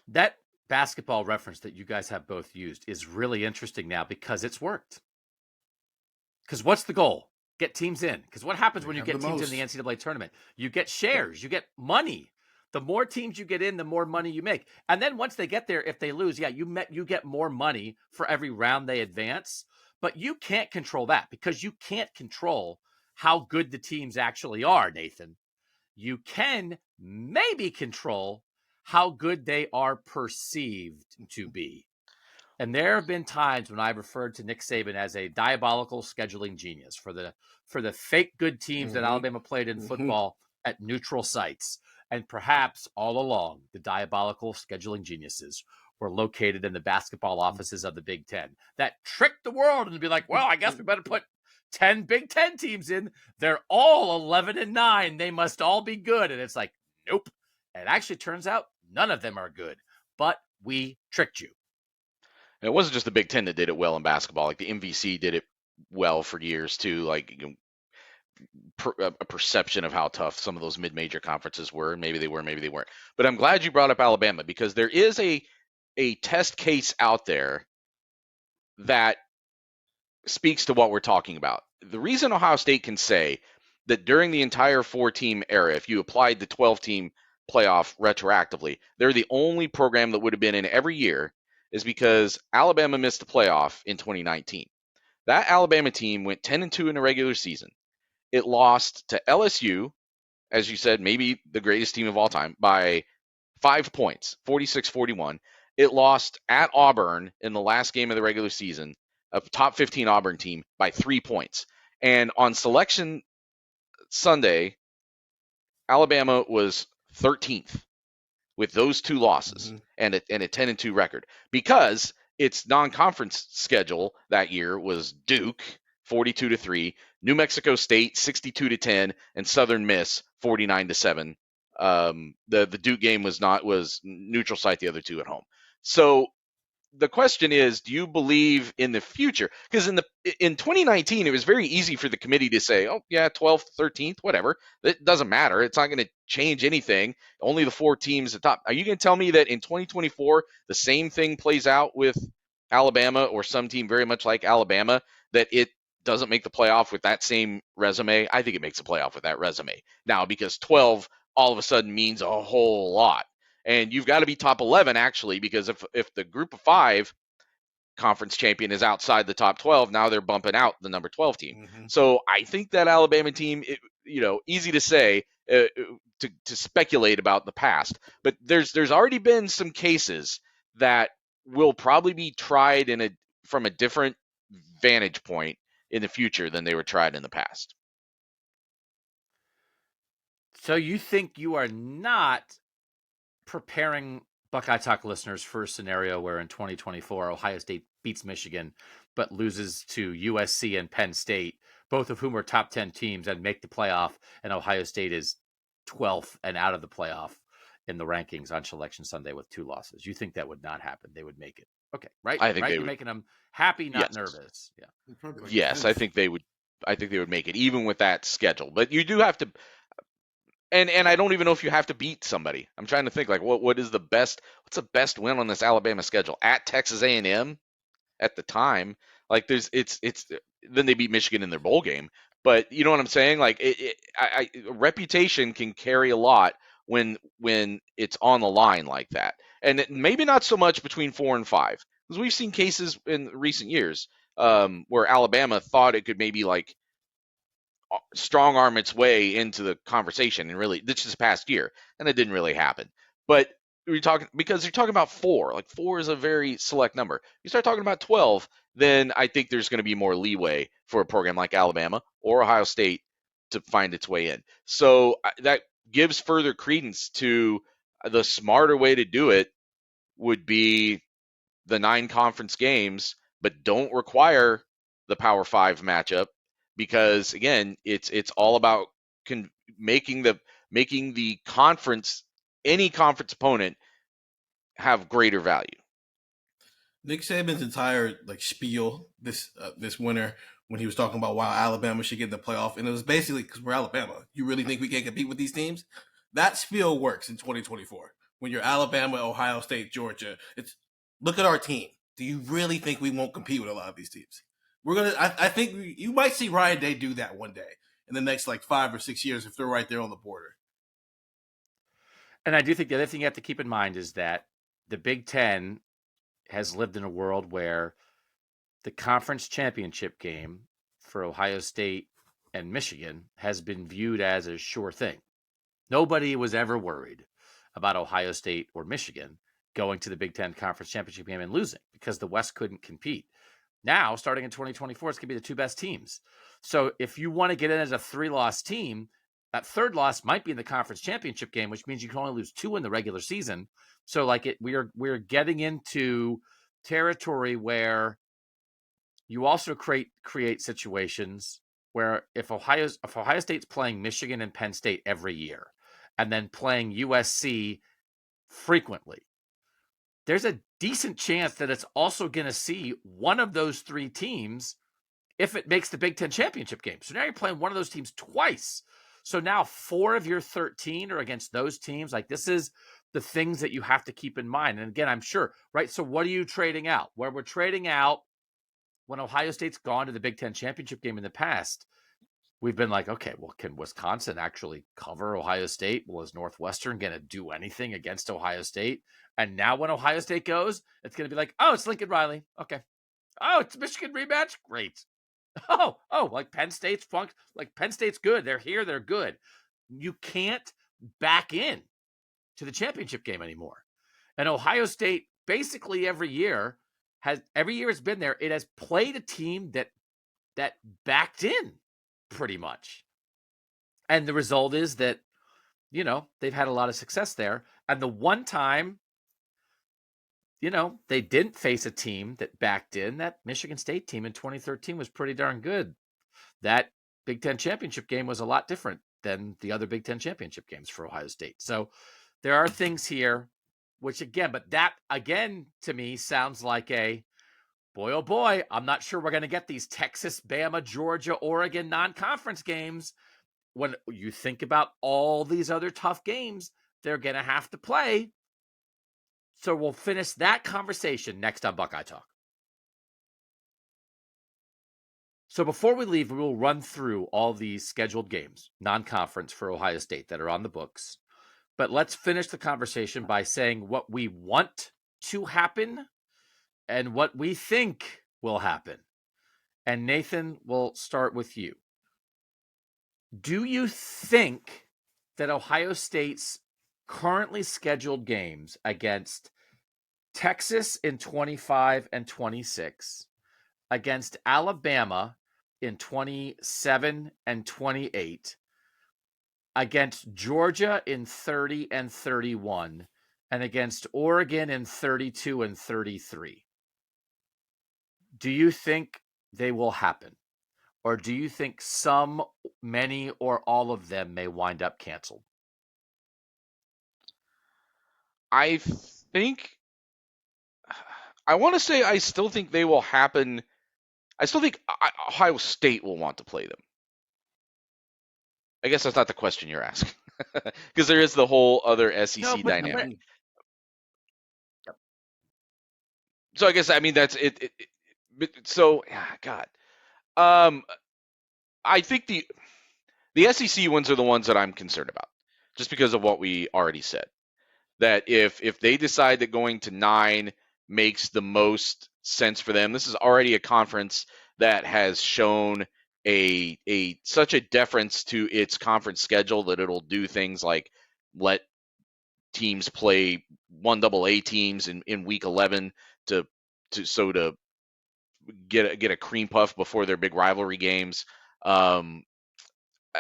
That basketball reference that you guys have both used is really interesting now because it's worked. Because what's the goal? Get teams in. Because what happens when you get teams in the NCAA tournament? You get shares. You get money. The more teams you get in, the more money you make. And then once they get there, if they lose, you get more money for every round they advance. But you can't control that because you can't control how good the teams actually are, Nathan. You can maybe control how good they are perceived to be. And there have been times when I've referred to Nick Saban as a diabolical scheduling genius for the fake good teams that Alabama played in football at neutral sites. And perhaps all along, the diabolical scheduling geniuses were located in the basketball offices of the Big Ten that tricked the world and be like, well, I guess we better put 10 Big Ten teams in. They're all 11-9. They must all be good. And it's like, nope. And it actually turns out none of them are good, but we tricked you. And it wasn't just the Big Ten that did it well in basketball. Like the MVC did it well for years too. Like a perception of how tough some of those mid-major conferences were. Maybe they were, maybe they weren't. But I'm glad you brought up Alabama because there is a test case out there that speaks to what we're talking about. The reason Ohio State can say that during the entire 4-team era, if you applied the 12-team playoff retroactively, they're the only program that would have been in every year is because Alabama missed the playoff in 2019. That Alabama team went 10-2 in the regular season. It lost to LSU, as you said, maybe the greatest team of all time, by 5 points, 46-41. It lost at Auburn in the last game of the regular season, a top 15 Auburn team, by 3 points. And on Selection Sunday, Alabama was 13th with those two losses and a 10-2 record because its non-conference schedule that year was Duke 42-3, New Mexico State 62-10, and Southern Miss 49-7. The Duke game was neutral site, the other two at home. So the question is, do you believe in the future? Because in 2019, it was very easy for the committee to say, oh, yeah, 12th, 13th, whatever. It doesn't matter. It's not going to change anything. Only the 4 teams at the top. Are you going to tell me that in 2024, the same thing plays out with Alabama or some team very much like Alabama, that it doesn't make the playoff with that same resume? I think it makes the playoff with that resume. Now, because 12 all of a sudden means a whole lot. And you've got to be top 11, actually, because if the group of 5 conference champion is outside the top 12, now they're bumping out the number 12 team. So I think that Alabama team, easy to say, to speculate about the past. But there's already been some cases that will probably be tried from a different vantage point in the future than they were tried in the past. So you think you are not preparing Buckeye Talk listeners for a scenario where in 2024 Ohio State beats Michigan but loses to USC and Penn State, both of whom are top 10 teams, and make the playoff, and Ohio State is 12th and out of the playoff in the rankings on Selection Sunday with 2 losses. You think that would not happen? They would make it. Okay, right? I think You're making them happy, not nervous. Yeah. Yes, I think they would. I think they would make it even with that schedule. But you do have to. And I don't even know if you have to beat somebody. I'm trying to think like what's the best win on this Alabama schedule? At Texas A&M at the time. Like then they beat Michigan in their bowl game. But you know what I'm saying? Like reputation can carry a lot when it's on the line like that. And maybe not so much between 4 and 5. Because we've seen cases in recent years where Alabama thought it could maybe like strong arm its way into the conversation, and really this past year, and it didn't really happen. But you're talking about 4. Like 4 is a very select number. You start talking about 12, then I think there's going to be more leeway for a program like Alabama or Ohio State to find its way in. So that gives further credence to the smarter way to do it would be the 9 conference games, but don't require the Power 5 matchup because again, it's all about making the conference, any conference opponent, have greater value. Nick Saban's entire spiel this winter when he was talking about why Alabama should get in the playoff, and it was basically because we're Alabama. You really think we can't compete with these teams? That spiel works in 2024 when you're Alabama, Ohio State, Georgia. It's look at our team. Do you really think we won't compete with a lot of these teams? We're gonna. I think you might see Ryan Day do that one day in the next 5 or 6 years if they're right there on the border. And I do think the other thing you have to keep in mind is that the Big Ten has lived in a world where the conference championship game for Ohio State and Michigan has been viewed as a sure thing. Nobody was ever worried about Ohio State or Michigan going to the Big Ten conference championship game and losing because the West couldn't compete. Now, starting in 2024, it's going to be the two best teams. So if you want to get in as a 3-loss team, that third loss might be in the conference championship game, which means you can only lose 2 in the regular season. So we're getting into territory where you also create situations where if Ohio State's playing Michigan and Penn State every year and then playing USC frequently, there's a decent chance that it's also going to see one of those 3 teams if it makes the Big Ten championship game. So now you're playing one of those teams twice. So now 4 of your 13 are against those teams. This is the things that you have to keep in mind. And again, I'm sure, right? So what are you trading out? Where we're trading out when Ohio State's gone to the Big Ten championship game in the past, we've been like, okay, well, can Wisconsin actually cover Ohio State? Well, is Northwestern going to do anything against Ohio State? And now when Ohio State goes, it's going to be like, oh, it's Lincoln Riley. Okay. Oh, it's Michigan rematch. Great. Oh, Penn State's funk. Penn State's good. They're here. They're good. You can't back in to the championship game anymore. And Ohio State basically every year it's been there. It has played a team that backed in pretty much. And the result is that, they've had a lot of success there. And the one time, they didn't face a team that backed in, that Michigan State team in 2013 was pretty darn good. That Big Ten championship game was a lot different than the other Big Ten championship games for Ohio State. So there are things here, that to me sounds like a, boy, oh boy, I'm not sure we're going to get these Texas, Bama, Georgia, Oregon non-conference games. When you think about all these other tough games they're going to have to play. So we'll finish that conversation next on Buckeye Talk. So before we leave, we will run through all these scheduled games, non-conference for Ohio State, that are on the books. But let's finish the conversation by saying what we want to happen and what we think will happen. And Nathan, we'll start with you. Do you think that Ohio State's currently scheduled games against Texas in 25 and 26, against Alabama in 27 and 28, against Georgia in 30 and 31, and against Oregon in 32 and 33, do you think they will happen? Or do you think some, many, or all of them may wind up canceled? I want to say I still think they will happen. I still think Ohio State will want to play them. I guess that's not the question you're asking, because there is the whole other SEC dynamic. So I guess that's it. So God, I think the SEC ones are the ones that I'm concerned about, just because of what we already said. That if they decide that going to 9 makes the most sense for them, this is already a conference that has shown such a deference to its conference schedule that it'll do things like let teams play 1AA teams in week 11 to get a cream puff before their big rivalry games.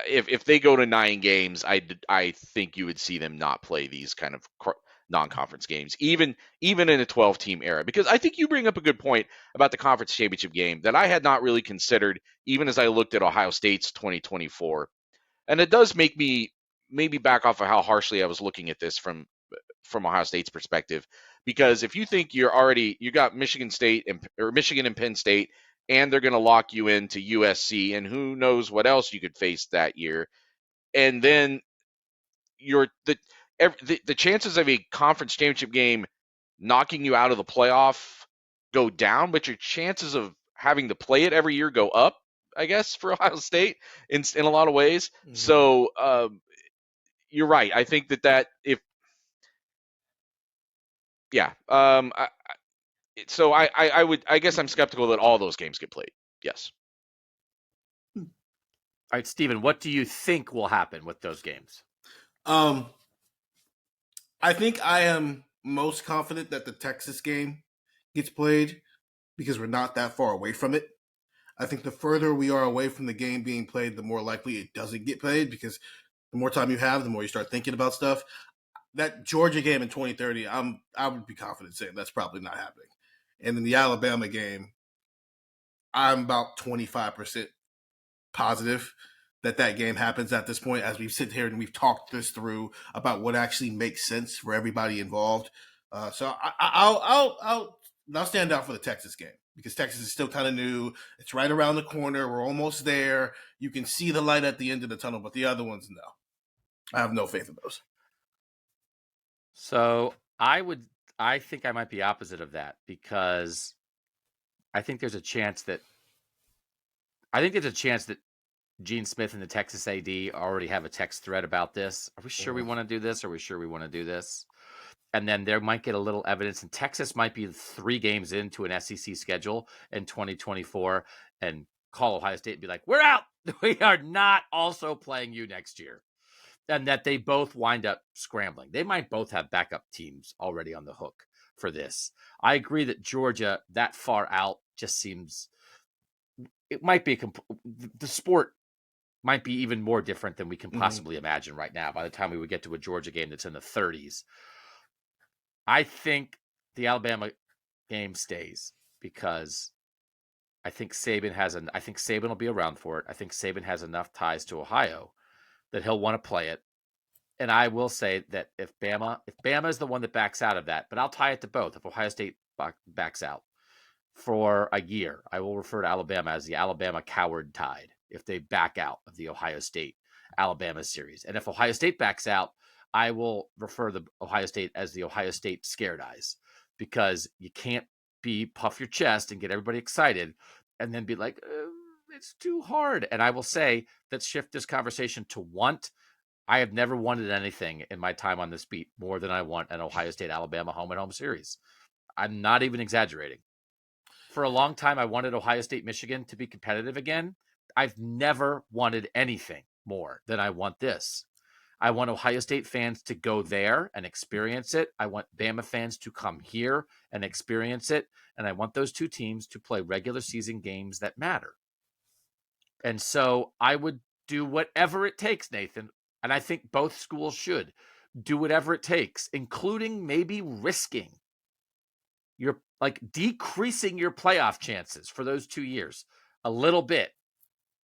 If they go to 9 games, I think you would see them not play these kind of non-conference games, even in a 12-team era. Because I think you bring up a good point about the conference championship game that I had not really considered, even as I looked at Ohio State's 2024. And it does make me maybe back off of how harshly I was looking at this from Ohio State's perspective. Because if you think you got Michigan State or Michigan and Penn State, and they're going to lock you into USC, and who knows what else you could face that year, and then the chances of a conference championship game knocking you out of the playoff go down, but your chances of having to play it every year go up, I guess, for Ohio State in a lot of ways. Mm-hmm. So you're right. I think that if yeah, I guess I'm skeptical that all those games get played. Yes. All right, Stephen, what do you think will happen with those games? I think I am most confident that the Texas game gets played because we're not that far away from it. I think the further we are away from the game being played, the more likely it doesn't get played, because the more time you have, the more you start thinking about stuff. That Georgia game in 2030, I would be confident saying that's probably not happening. And then the Alabama game, I'm about 25% positive that game happens at this point, as we've sit here and we've talked this through about what actually makes sense for everybody involved. So I'll stand out for the Texas game, because Texas is still kind of new. It's right around the corner. We're almost there. You can see the light at the end of the tunnel, but the other ones, no. I have no faith in those. So I think I might be opposite of that, because I think there's a chance that Gene Smith and the Texas AD already have a text thread about this. Are we sure we want to do this? Are we sure we want to do this? And then there might get a little evidence, and Texas might be 3 games into an SEC schedule in 2024 and call Ohio State and be like, we're out. We are not also playing you next year. And that they both wind up scrambling. They might both have backup teams already on the hook for this. I agree that Georgia, that far out, just seems, it might be, the sport might be even more different than we can possibly imagine right now by the time we would get to a Georgia game that's in the 30s. I think the Alabama game stays, because I think Saban will be around for it. I think Saban has enough ties to Ohio that he'll want to play it. And I will say that if Bama is the one that backs out of that, but I'll tie it to both. If Ohio State backs out for a year, I will refer to Alabama as the Alabama Coward Tide if they back out of the Ohio State Alabama series. And if Ohio State backs out, I will refer to Ohio State as the Ohio State Scared Eyes, because you can't puff your chest and get everybody excited and then be like, it's too hard. And I will say, let's shift this conversation to want. I have never wanted anything in my time on this beat more than I want an Ohio State Alabama home and home series. I'm not even exaggerating. For a long time, I wanted Ohio State Michigan to be competitive again. I've never wanted anything more than I want this. I want Ohio State fans to go there and experience it. I want Bama fans to come here and experience it. And I want those two teams to play regular season games that matter. And so I would do whatever it takes, Nathan. And I think both schools should do whatever it takes, including maybe risking decreasing your playoff chances for those 2 years a little bit,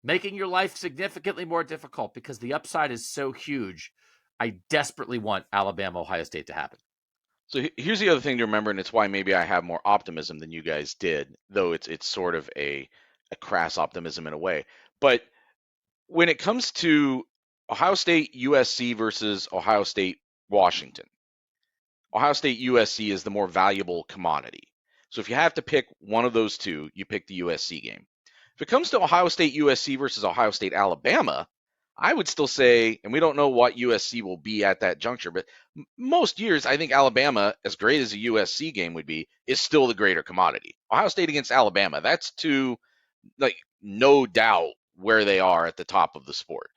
making your life significantly more difficult, because the upside is so huge. I desperately want Alabama, Ohio State to happen. So here's the other thing to remember, and it's why maybe I have more optimism than you guys did, though it's sort of a crass optimism in a way. But when it comes to Ohio State USC versus Ohio State Washington, Ohio State USC is the more valuable commodity. So if you have to pick one of those two, you pick the USC game. If it comes to Ohio State USC versus Ohio State Alabama, I would still say, and we don't know what USC will be at that juncture, but most years I think Alabama, as great as a USC game would be, is still the greater commodity. Ohio State against Alabama, that's two, no doubt where they are at the top of the sport.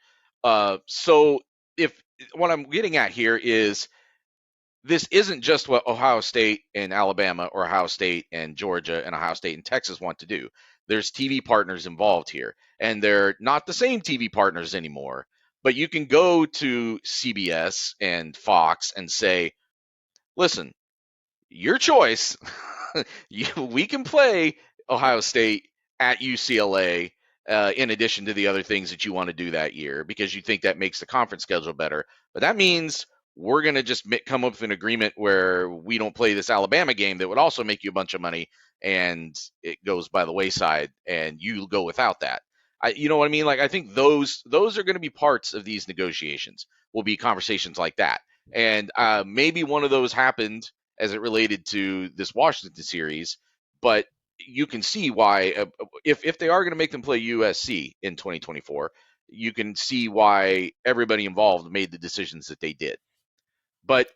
So if what I'm getting at here is, this isn't just what Ohio State and Alabama, or Ohio State and Georgia, and Ohio State and Texas want to do. There's TV partners involved here, and they're not the same TV partners anymore. But you can go to CBS and Fox and say, listen, your choice. We can play Ohio State at UCLA in addition to the other things that you want to do that year because you think that makes the conference schedule better. But that means we're going to just come up with an agreement where we don't play this Alabama game that would also make you a bunch of money, and it goes by the wayside, and you go without that. You know what I mean? Like, I think those are going to be parts of these negotiations. Will be conversations like that, and maybe one of those happened as it related to this Washington series, but you can see why if they are going to make them play USC in 2024, you can see why everybody involved made the decisions that they did. But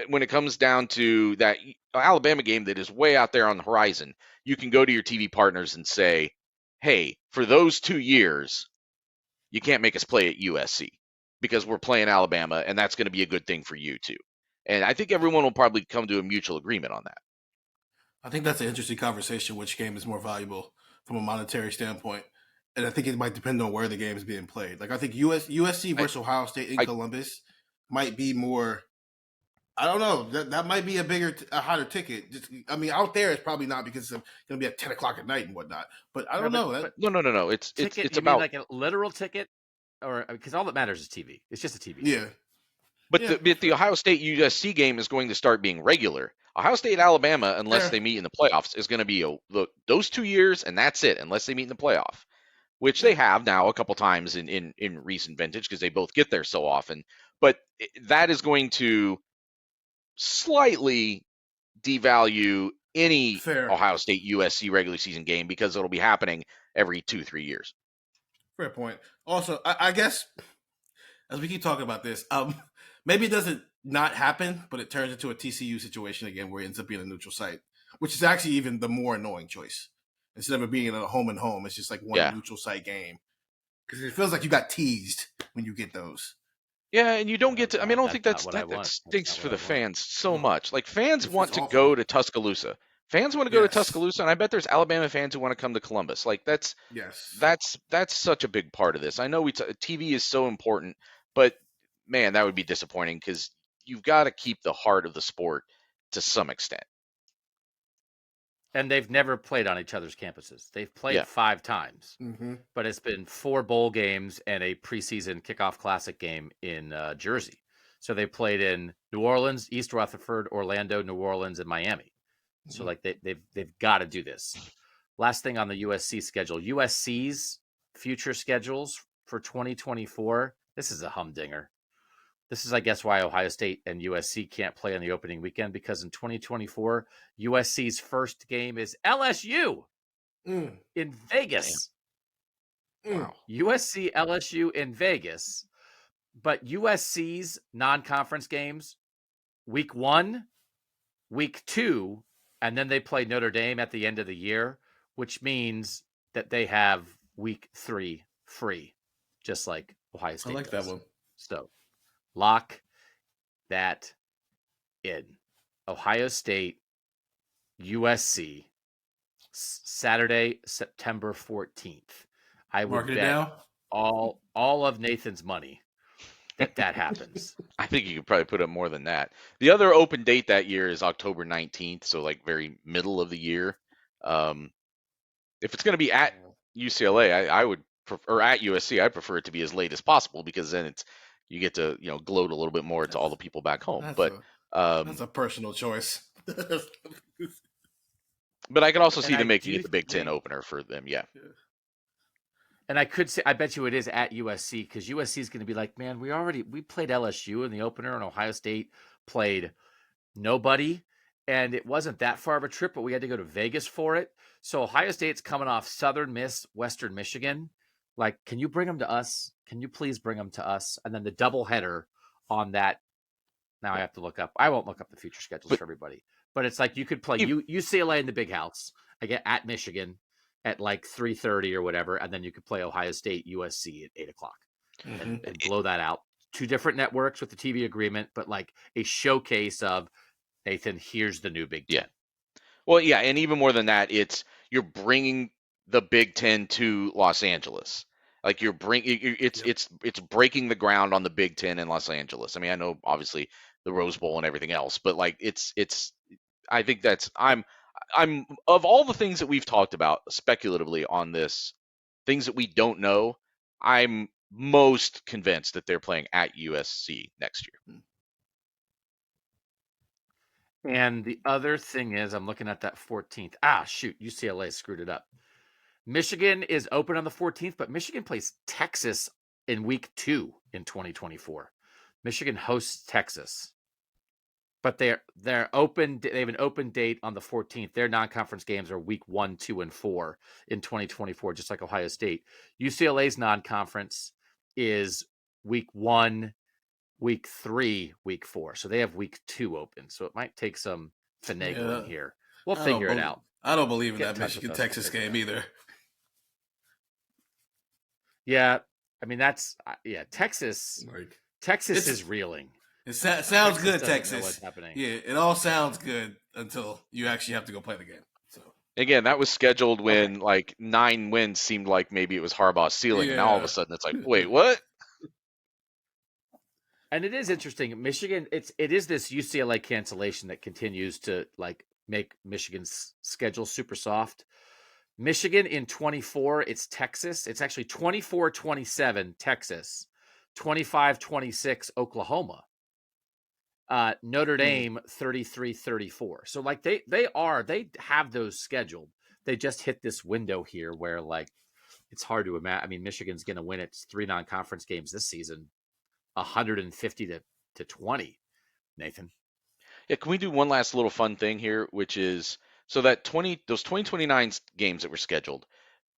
when it comes down to that Alabama game that is way out there on the horizon, you can go to your TV partners and say, hey, for those 2 years, you can't make us play at USC because we're playing Alabama, and that's going to be a good thing for you too. And I think everyone will probably come to a mutual agreement on that. I think that's an interesting conversation. Which game is more valuable from a monetary standpoint? And I think it might depend on where the game is being played. Like I think USC versus Ohio State in Columbus might be more. I don't know. That might be a hotter ticket. Just, I mean, out there it's probably not because it's going to be at 10 o'clock at night and whatnot. But I don't know. No. It's about like a literal ticket, or because all that matters is TV. It's just a TV. Yeah. But the Ohio State USC game is going to start being regular. Ohio State Alabama, unless they meet in the playoffs, is going to be those 2 years, and that's it, unless they meet in the playoff, which they have now a couple times in recent vintage because they both get there so often. But that is going to slightly devalue any Ohio State USC regular season game because it'll be happening every 2-3 years. Fair point. Also, I guess as we keep talking about this, maybe it doesn't not happen, but it turns into a TCU situation again where it ends up being a neutral site, which is actually even the more annoying choice. Instead of it being a home and home, it's just like one neutral site game. Because it feels like you got teased when you get those. Yeah, and you don't get to. I mean, I don't think that stinks for the fans so much. Like, fans want to go to Tuscaloosa. Fans want to go to Tuscaloosa, and I bet there's Alabama fans who want to come to Columbus. Like, that's such a big part of this. I know TV is so important, but man, that would be disappointing because you've got to keep the heart of the sport to some extent. And they've never played on each other's campuses. They've played 5 times, but it's been 4 bowl games and a preseason kickoff classic game in Jersey. So they played in New Orleans, East Rutherford, Orlando, New Orleans, and Miami. So like they've got to do this. Last thing on the USC schedule, USC's future schedules for 2024. This is a humdinger. This is, I guess, why Ohio State and USC can't play on the opening weekend, because in 2024, USC's first game is LSU in Vegas. Wow. USC, LSU in Vegas. But USC's non-conference games, week 1, week 2, and then they play Notre Dame at the end of the year, which means that they have week 3 free, just like Ohio State I like does. that one. So lock that in. Ohio State, USC, Saturday, September 14th. I would bet all of Nathan's money that happens. I think you could probably put up more than that. The other open date that year is October 19th, so like very middle of the year. If it's going to be at UCLA, I would prefer, or at USC, I prefer it to be as late as possible, because then you get to gloat a little bit more to all the people back home. That's a personal choice. But I could also see them making it the Big Ten opener for them. Yeah. And I could say, I bet you it is at USC, because USC is going to be like, man, we played LSU in the opener, and Ohio State played nobody. And it wasn't that far of a trip, but we had to go to Vegas for it. So Ohio State's coming off Southern Miss, Western Michigan. Like, can you bring them to us? Can you please bring them to us? And then the doubleheader on that. Now I have to look up. I won't look up the future schedules for everybody. But it's like you could play UCLA in the Big House, again, at Michigan at like 3:30 or whatever, and then you could play Ohio State, USC at 8 o'clock and blow that out. 2 different networks with the TV agreement, but like a showcase of, Nathan, here's the new Big Ten. Yeah. Well, yeah, and even more than that, you're bringing the Big Ten to Los Angeles. Like it's breaking the ground on the Big Ten in Los Angeles. I mean, I know obviously the Rose Bowl and everything else. But like it's I think I'm of all the things that we've talked about speculatively on this, things that we don't know, I'm most convinced that they're playing at USC next year. And the other thing is, I'm looking at that 14th. Shoot, UCLA screwed it up. Michigan is open on the 14th, but Michigan plays Texas in week 2 in 2024. Michigan hosts Texas, but they're open. They have an open date on the 14th. Their non-conference games are week 1, 2, and 4 in 2024, just like Ohio State. UCLA's non-conference is week 1, week 3, week 4. So they have week 2 open. So it might take some finagling here. We'll figure it out. I don't believe in that Michigan-Texas game either. Yeah, I mean Texas. Texas is reeling. It sounds good, Texas. Know what's happening. Yeah, it all sounds good until you actually have to go play the game. So again, that was scheduled when like 9 wins seemed like maybe it was Harbaugh's ceiling, and now all of a sudden it's like, wait, what? And it is interesting. Michigan, it is this UCLA cancellation that continues to like make Michigan's schedule super soft. Michigan in 24, it's Texas. It's actually 24-27 Texas, 25-26 Oklahoma. Notre Dame 33-34. So like they have those scheduled. They just hit this window here where like it's hard to imagine. I mean, Michigan's going to win its 3 non-conference games this season, 150 to 20. Nathan. Yeah, can we do one last little fun thing here, which is so that those 2029 games that were scheduled,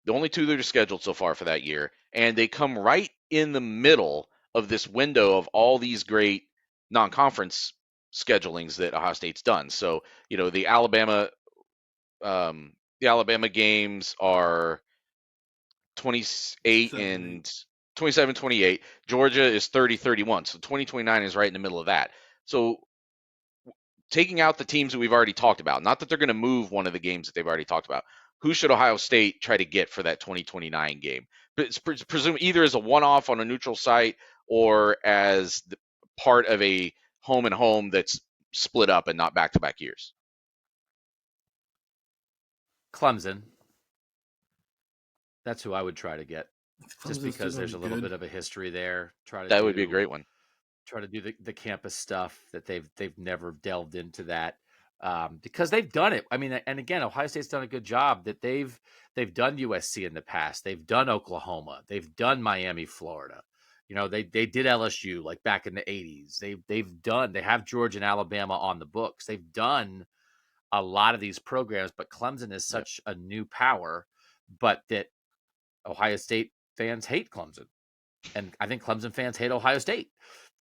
the only 2 that are scheduled so far for that year, and they come right in the middle of this window of all these great non-conference schedulings that Ohio State's done. So, the Alabama games are 28 and 27-28. Georgia is 30-31. So 2029 is right in the middle of that. So taking out the teams that we've already talked about, not that they're going to move one of the games that they've already talked about, who should Ohio State try to get for that 2029 game? But it's presumed either as a one-off on a neutral site or as part of a home and home that's split up and not back-to-back years. Clemson. That's who I would try to get. Just because there's a little bit of a history there. That would be a great one. Try to do the campus stuff that they've never delved into that. Because they've done it. I mean, and again, Ohio State's done a good job that they've done USC in the past. They've done Oklahoma. They've done Miami, Florida. They did LSU like back in the 80s. They have Georgia and Alabama on the books. They've done a lot of these programs, but Clemson is such a new power, but that Ohio State fans hate Clemson. And I think Clemson fans hate Ohio State.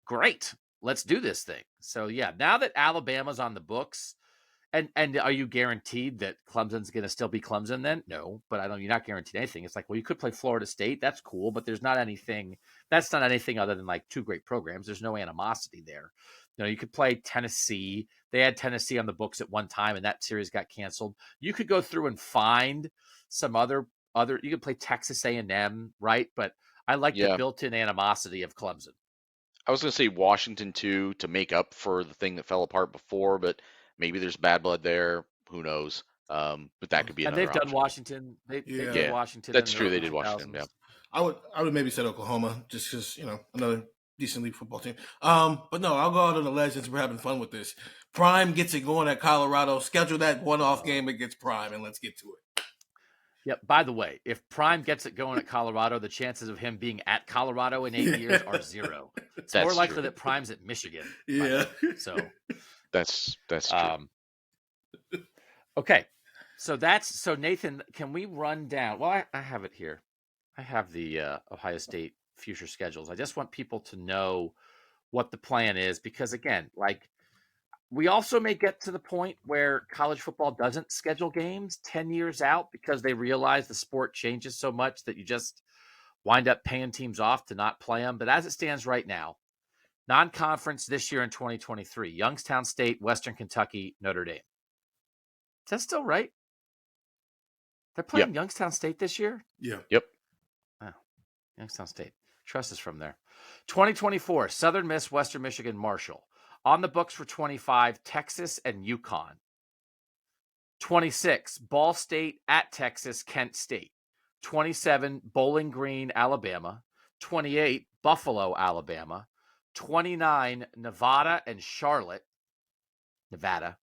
Great. Let's do this thing. So yeah, now that Alabama's on the books, and are you guaranteed that Clemson's going to still be Clemson then? No, but you're not guaranteed anything. It's like, well, you could play Florida State. That's cool, but there's not anything. That's not anything other than like 2 great programs. There's no animosity there. You could play Tennessee. They had Tennessee on the books at one time, and that series got canceled. You could go through and find some other. You could play Texas A&M, right? But I like the built-in animosity of Clemson. I was going to say Washington too, to make up for the thing that fell apart before, but maybe there's bad blood there. Who knows? But that could be another option. They've done Washington. They did Washington. That's true. They did Washington. Yeah. I would maybe said Oklahoma just because another decent league football team. But no, I'll go out on the ledge since we're having fun with this. Prime gets it going at Colorado. Schedule that one-off game against Prime, and let's get to it. Yep. By the way, if Prime gets it going at Colorado, the chances of him being at Colorado in 8 years are 0. It's more likely that Prime's at Michigan. Yeah. So that's true. Okay. So Nathan, can we run down? Well, I have it here. I have the Ohio State future schedules. I just want people to know what the plan is because again, like we also may get to the point where college football doesn't schedule games 10 years out because they realize the sport changes so much that you just wind up paying teams off to not play them. But as it stands right now, non-conference this year in 2023, Youngstown State, Western Kentucky, Notre Dame. Is that still right? They're playing Youngstown State this year? Yeah. Yep. Wow. Youngstown State. Trust is from there. 2024, Southern Miss, Western Michigan, Marshall. On the books for 25, Texas and UConn. 26, Ball State at Texas, Kent State. 27, Bowling Green, Alabama. 28, Buffalo, Alabama. 29, Nevada and Charlotte. Nevada.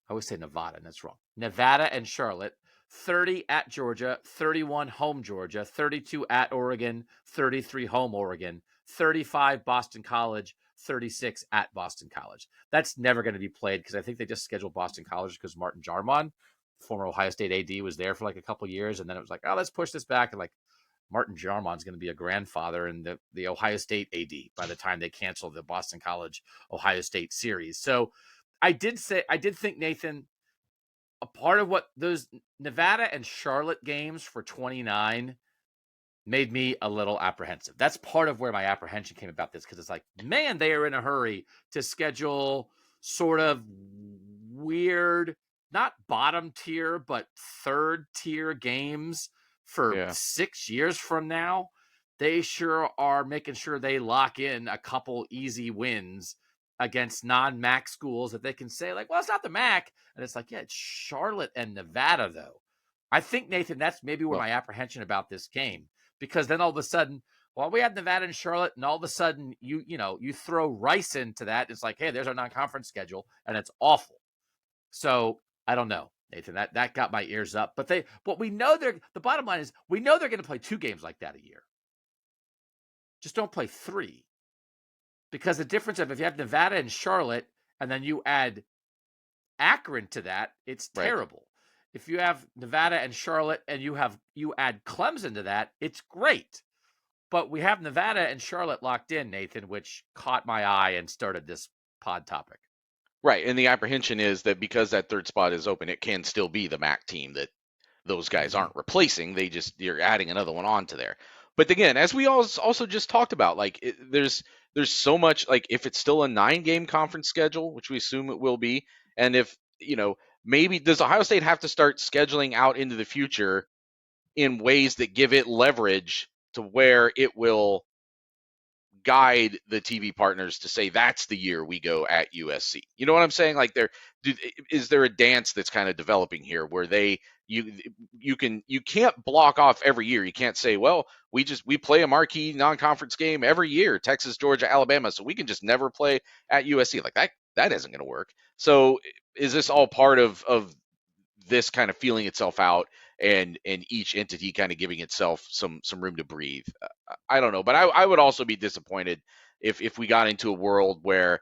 I always say Nevada, and that's wrong. Nevada and Charlotte. 30 at Georgia. 31 home Georgia. 32 at Oregon. 33 home Oregon. 35 Boston College. 36 at Boston College. That's never going to be played because I think they just scheduled Boston College because Martin Jarmon, former Ohio State AD, was there for like a couple of years. And then it was like, oh, let's push this back. And like Martin Jarmon's going to be a grandfather in the Ohio State AD by the time they cancel the Boston College Ohio State series. So I did think, Nathan, a part of what those Nevada and Charlotte games for 29 made me a little apprehensive. That's part of where my apprehension came about this, because it's like, man, they are in a hurry to schedule sort of weird, not bottom tier, but third tier games for 6 years from now. They sure are making sure they lock in a couple easy wins against non-MAC schools that they can say like, well, it's not the MAC. And it's like, yeah, it's Charlotte and Nevada though. I think, Nathan, that's maybe where my apprehension about this game, because then all of a sudden, well, we have Nevada and Charlotte, and all of a sudden you throw Rice into that. It's like, hey, there's our non-conference schedule, and it's awful. So I don't know, Nathan, that got my ears up, but we know the bottom line is we know they're going to play 2 games like that a year. Just don't play 3. Because the difference of if you have Nevada and Charlotte and then you add Akron to that, it's terrible. If you have Nevada and Charlotte and you add Clemson to that, it's great. But we have Nevada and Charlotte locked in, Nathan, which caught my eye and started this pod topic. Right, and the apprehension is that because that third spot is open, it can still be the MAC team that those guys aren't replacing. You're adding another one onto there. But again, as we also just talked about, like there's so much, like if it's still a 9-game conference schedule, which we assume it will be, and if maybe does Ohio State have to start scheduling out into the future in ways that give it leverage to where it will guide the TV partners to say that's the year we go at USC. You know what I'm saying? Like is there a dance that's kind of developing here where you can't block off every year. You can't say, well, we play a marquee non-conference game every year, Texas, Georgia, Alabama, so we can just never play at USC. Like that isn't going to work. So is this all part of this kind of feeling itself out and each entity kind of giving itself some room to breathe? I don't know, but I would also be disappointed if we got into a world where,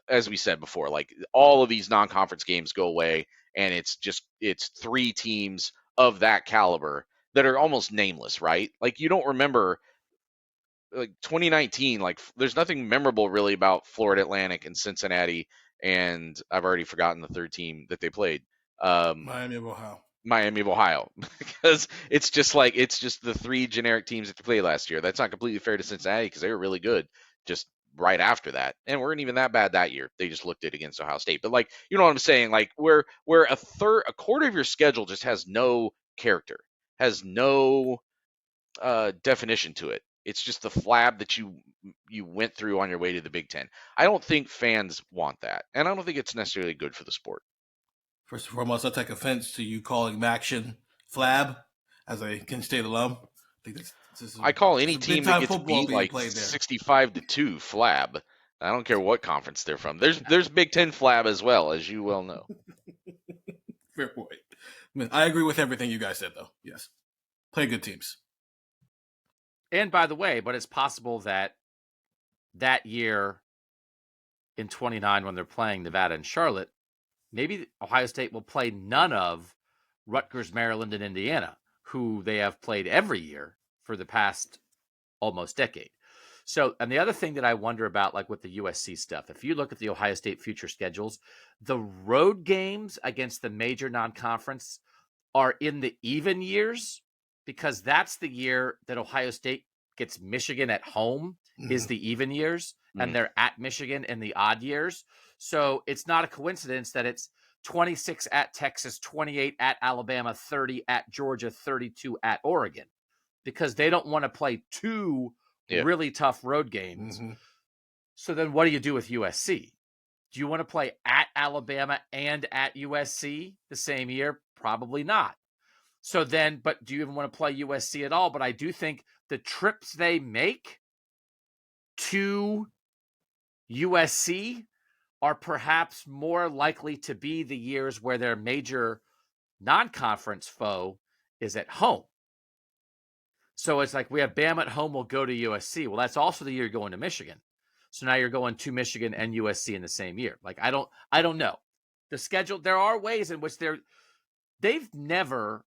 as we said before, like all of these non-conference games go away and it's 3 teams of that caliber that are almost nameless, right? Like you don't remember like 2019, like there's nothing memorable really about Florida Atlantic and Cincinnati, and I've already forgotten the third team that they played. Miami of Ohio. Because it's just the 3 generic teams that they played last year. That's not completely fair to Cincinnati because they were really good just right after that, and weren't even that bad that year. They just looked it against Ohio State. But like, you know what I'm saying? Like where a quarter of your schedule just has no character, has no definition to it. It's just the flab that you went through on your way to the Big Ten. I don't think fans want that, and I don't think it's necessarily good for the sport. First and foremost, I take offense to you calling Maction flab as a Kent State alum. I call any team that gets beat like 65-2 flab. I don't care what conference they're from. There's Big Ten flab as well, as you well know. Fair point. I agree with everything you guys said, though. Yes, play good teams. And by the way, but it's possible that year in 29 when they're playing Nevada and Charlotte, maybe Ohio State will play none of Rutgers, Maryland, and Indiana, who they have played every year for the past almost decade. So, and the other thing that I wonder about, like with the USC stuff, if you look at the Ohio State future schedules, the road games against the major non-conference are in the even years, because that's the year that Ohio State gets Michigan at home is the even years, and they're at Michigan in the odd years. So it's not a coincidence that it's 26 at Texas, 28 at Alabama, 30 at Georgia, 32 at Oregon, because they don't want to play 2 really tough road games. So then what do you do with USC? Do you want to play at Alabama and at USC the same year? Probably not. So then, but do you even want to play USC at all? But I do think the trips they make to USC are perhaps more likely to be the years where their major non-conference foe is at home. So it's like we have Bama at home, we'll go to USC. Well, that's also the year you're going to Michigan. So now you're going to Michigan and USC in the same year. Like I don't know. The schedule, there are ways in which they've never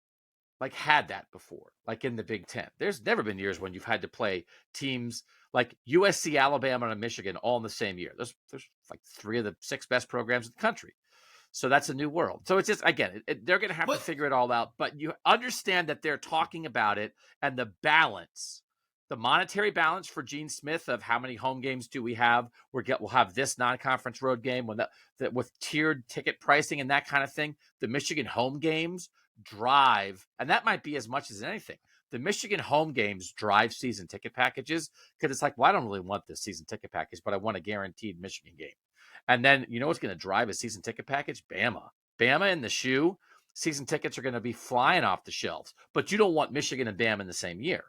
like had that before, like in the Big Ten. There's never been years when you've had to play teams like USC, Alabama, and Michigan all in the same year. There's like 3 of the 6 best programs in the country. So that's a new world. So it's just, again, they're going to have to figure it all out. But you understand that they're talking about it and the balance, the monetary balance for Gene Smith of how many home games do we have? We'll have this non-conference road game with tiered ticket pricing and that kind of thing. The Michigan home games drive, and that might be as much as anything. The Michigan home games drive season ticket packages because it's like, well, I don't really want this season ticket package, but I want a guaranteed Michigan game. And then you know what's going to drive a season ticket package? Bama and the shoe. Season tickets are going to be flying off the shelves, but you don't want Michigan and Bama in the same year.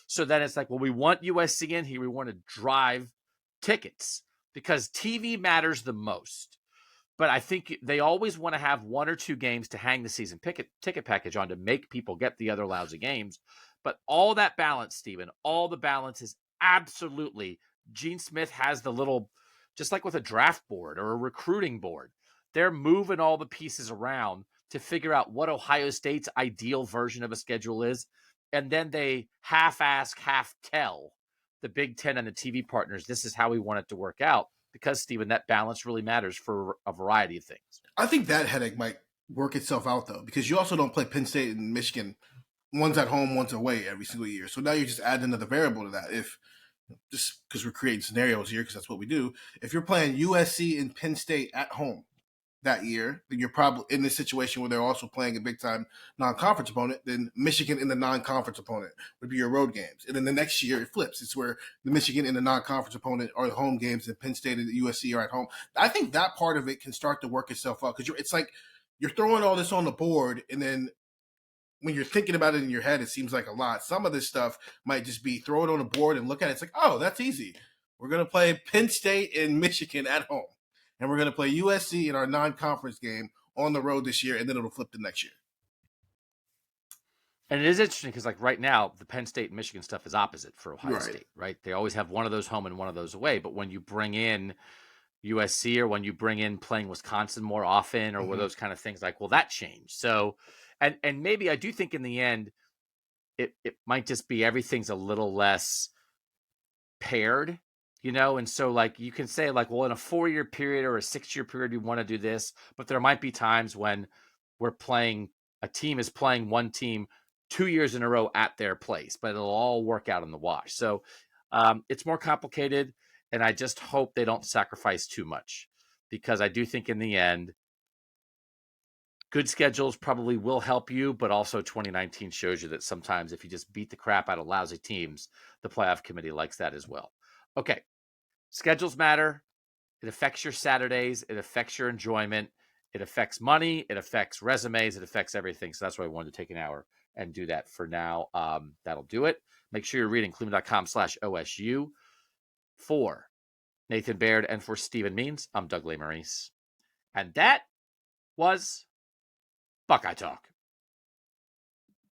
So then it's like, well, we want USC in here. We want to drive tickets because TV matters the most. But I think they always want to have 1 or 2 games to hang the season ticket package on to make people get the other lousy games. But all that balance, Stephen, all the balance is absolutely, Gene Smith has the little, just like with a draft board or a recruiting board, they're moving all the pieces around to figure out what Ohio State's ideal version of a schedule is. And then they half-ask, half-tell the Big Ten and the TV partners, this is how we want it to work out. Because, Stephen, that balance really matters for a variety of things. I think that headache might work itself out, though, because you also don't play Penn State and Michigan. One's at home, one's away every single year. So now you're just adding another variable to that. If just because we're creating scenarios here, because that's what we do. If you're playing USC and Penn State at home that year, then you're probably in this situation where they're also playing a big-time non-conference opponent. Then Michigan and the non-conference opponent would be your road games. And then the next year it flips. It's where the Michigan and the non-conference opponent are the home games, and Penn State and the USC are at home. I think that part of it can start to work itself out because it's like you're throwing all this on the board, and then when you're thinking about it in your head, it seems like a lot. Some of this stuff might just be throw it on a board and look at it. It's like, oh, that's easy. We're going to play Penn State and Michigan at home. And we're going to play USC in our non-conference game on the road this year, and then it'll flip the next year. And it is interesting because, like, right now, the Penn State and Michigan stuff is opposite for Ohio State, right? They always have one of those home and one of those away. But when you bring in USC or when you bring in playing Wisconsin more often or where those kind of things, like, well, that changed. So, and maybe I do think in the end, it might just be everything's a little less paired. You know, and so like you can say like, well, in a 4-year period or a 6-year period, we want to do this, but there might be times when a team is playing one team 2 years in a row at their place, but it'll all work out in the wash. So it's more complicated, and I just hope they don't sacrifice too much because I do think in the end, good schedules probably will help you, but also 2019 shows you that sometimes if you just beat the crap out of lousy teams, the playoff committee likes that as well. Okay. Schedules matter. It affects your Saturdays. It affects your enjoyment. It affects money. It affects resumes. It affects everything. So that's why I wanted to take an hour and do that for now. That'll do it. Make sure you're reading cleveland.com/OSU. For Nathan Baird and for Stephen Means, I'm Doug Lesmerises. And that was Buckeye Talk.